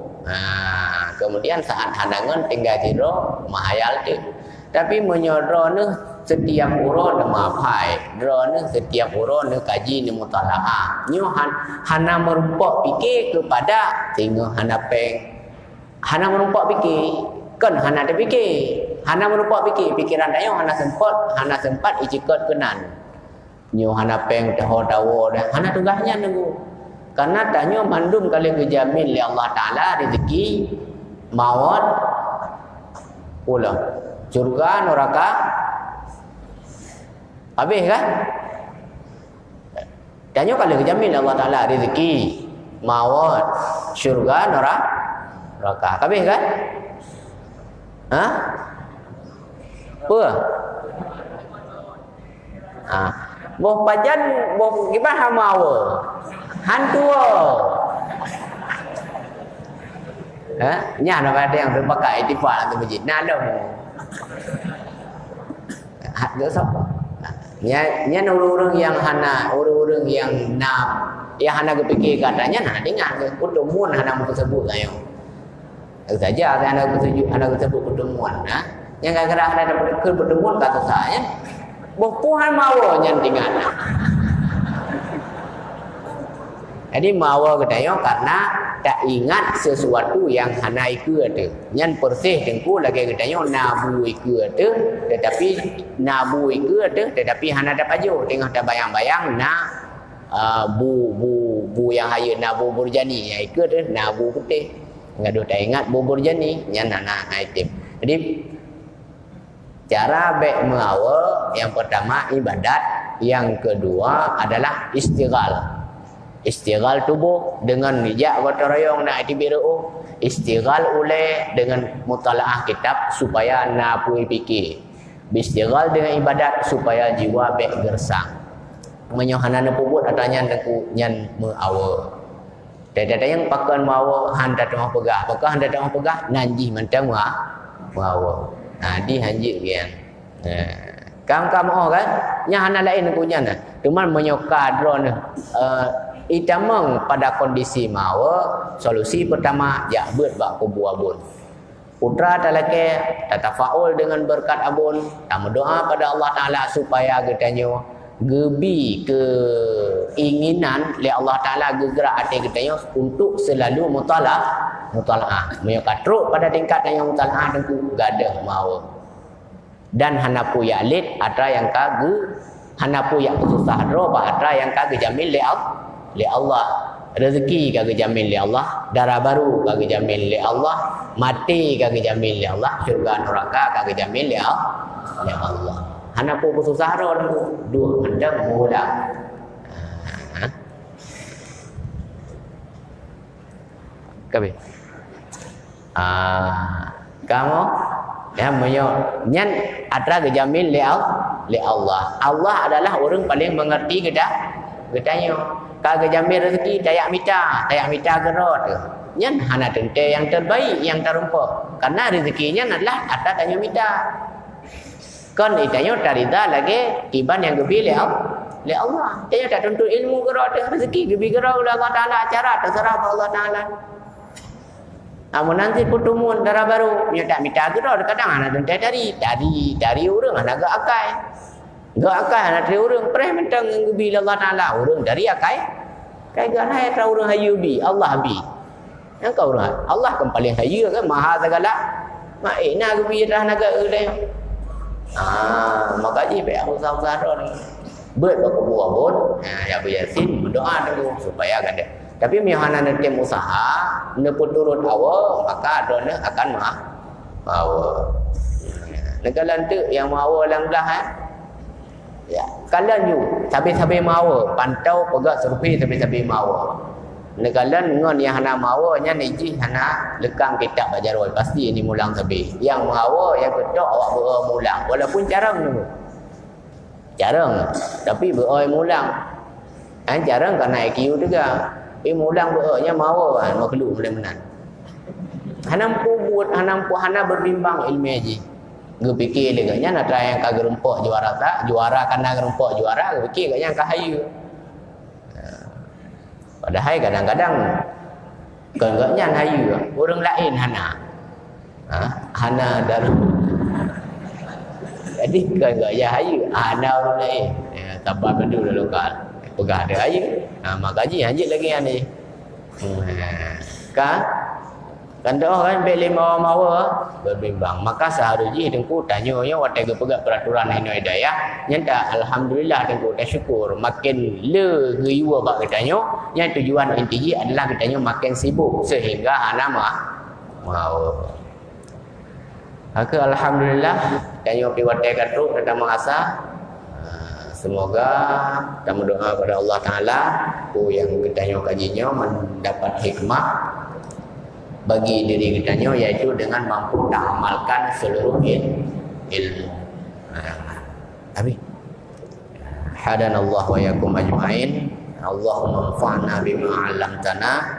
Kemudian saat hanangan tinggal tiro mahayal tu. Tapi menyodrone setiap urun maafai, drone setiap urun kaji ni mutalaah. Nyo hana merumpak fikir kepada tengok hana peng. Hana merumpak fikir, kan hana ada fikir. Hana merumpak fikir, pikiran dayo hana sempat icikot kenan. Nyo hana peng tahu dah. Hana tugasnya nunggu. Karena tanyo mandum kali kejamin oleh Allah Taala rezeki maut ulang. Surga neraka habis kan? Tanya kalau kejamin Allah Taala rezeki, maut, syurga, neraka. Habis kan? Hah? Apa? Boh pajan, boh gimana mawa? Hantu. Nya ada yang terpakai itifak dalam masjid. Nak dong. Hak dia siapa? Nya orang-orang yang hana, orang-orang yang hana kepikir katanya nak dengar ke pertemuan hana tersebut ayo. Saja hana tersebut pertemuan, yang kadang-kadang ada pertemuan kata saya, Puhan mawa nya dengar. Jadi mawa katanya karena tak ingat sesuatu yang hana iku ada. Nyan persih tengku lagi katanya nabu iku ada, tetapi nabu iku ada, tetapi hana ada paju. Tengok dah bayang-bayang bu yang haya nabu burjani, ya iku ada nabu putih. Ngadu tak ingat bu burjani, nyan hana item. Jadi cara baik mawa yang pertama ibadat, yang kedua adalah istighal. Istighal tubuh dengan nijak kata royong nak dibiru. Istighal oleh dengan mutalaah kitab supaya napui fikir. Istighal dengan ibadat supaya jiwa baik gersang. Menyohana nepubut adanya neku nyan meawa. Dada yang pakan mawa handa tengah pegah. Apakah handa tengah pegah nanji mentang mawa. Di hanjit kian. Kam kan? Nya hana lain punya nah. Cuman menyoka drone itamang pada kondisi mawa, solusi pertama ya buat bak kubu abun. Putra talake tatafaul dengan berkat abun, tamu doa pada Allah Taala supaya getanyo gebi keinginan li Allah Taala gegerak hati getanyo untuk selalu mutalaah. Menyoka truk pada tingkat yang mutalaah tentu gadah mawa. Dan hanapu ya lit ada yang kage hanapu ya susah roba ada yang kage jamin li Allah. Rezeki kage jamin li Allah, darah baru kage jamin li Allah, mati kage jamin li Allah, syurga neraka kage jamin li Allah. Hanapu susah ro dua hendang mudah. Kabe. Kamu ya nyan ada kejamin li Allah. Allah adalah orang paling mengerti gedanya. Ka kejamin rezeki dayak mita gerot. Nyan hana tente yang terbaik yang terumpa. Karena rezekinya adalah ada tanya mita. Kan itanya tarida lagi tiban yang gebi li Allah. Dia tak tentu ilmu gerot rezeki gebi gerot oleh Allah Taala acara terserah Allah Taala. Namun nanti pertemuan darah baru dia tak minta gerau kadang anak tentai dari orang anak gak akai anak dari orang pernah mentang bila Allah Taala orang dari akai kai gak naik orang hayu bi Allah bi yang kau orang Allah kan paling hayu kan maha segala mak nak bi dah naga udai maka ji baik usaha-usaha dah buat buah pun ya beryasin berdoa dulu supaya ada. Tapi mihana nanti usaha neput turun awal maka adanya akan mawa. Negara tu yang mawa lang belah ya. Kalian you sabi-sabi mawa pantau pegak survei sabi-sabi mawa. Negara ngon yang hana mawa nya niji hana lekang kitab bajaroi pasti ini mulang sabi. Yang mawa yang betul awak mulang walaupun jarang tu. Jarang tapi beroi mulang. Jarang kerana IQ juga. Mulang bernya mawa makhluk boleh menan. Hana berbimbang ilmu aji. Gue pikir leganya nak try yang kagak rumpok juara karena rumpok juara gue pikir gaknya kahayu. Padahal kadang-kadang gaknya hayu orang lain hana daru. Jadi gaknya hayu hana orang lain. Tambah benda lokal. Pegah ada air. Maka haji hajit lagi yang ni. Kan doa kan beli mawa berbimbang. Maka seharusnya dengku tanya watai ke pegak peraturan ini hidayah. Nyata alhamdulillah dengku dah syukur makin le geyua bak katanya. Yang tujuan intinya adalah katanya makin sibuk sehingga hana mawa. Maka alhamdulillah tanya pi watai katu datang mengasa. Semoga kita berdoa kepada Allah Ta'ala yang kitanya kajinya mendapat hikmah bagi diri kitanya yaitu dengan mampu mengamalkan seluruh ilmu. Amin. Hadanallahu wa yakum ajma'in. Allahumma anfa'na bima 'allamtana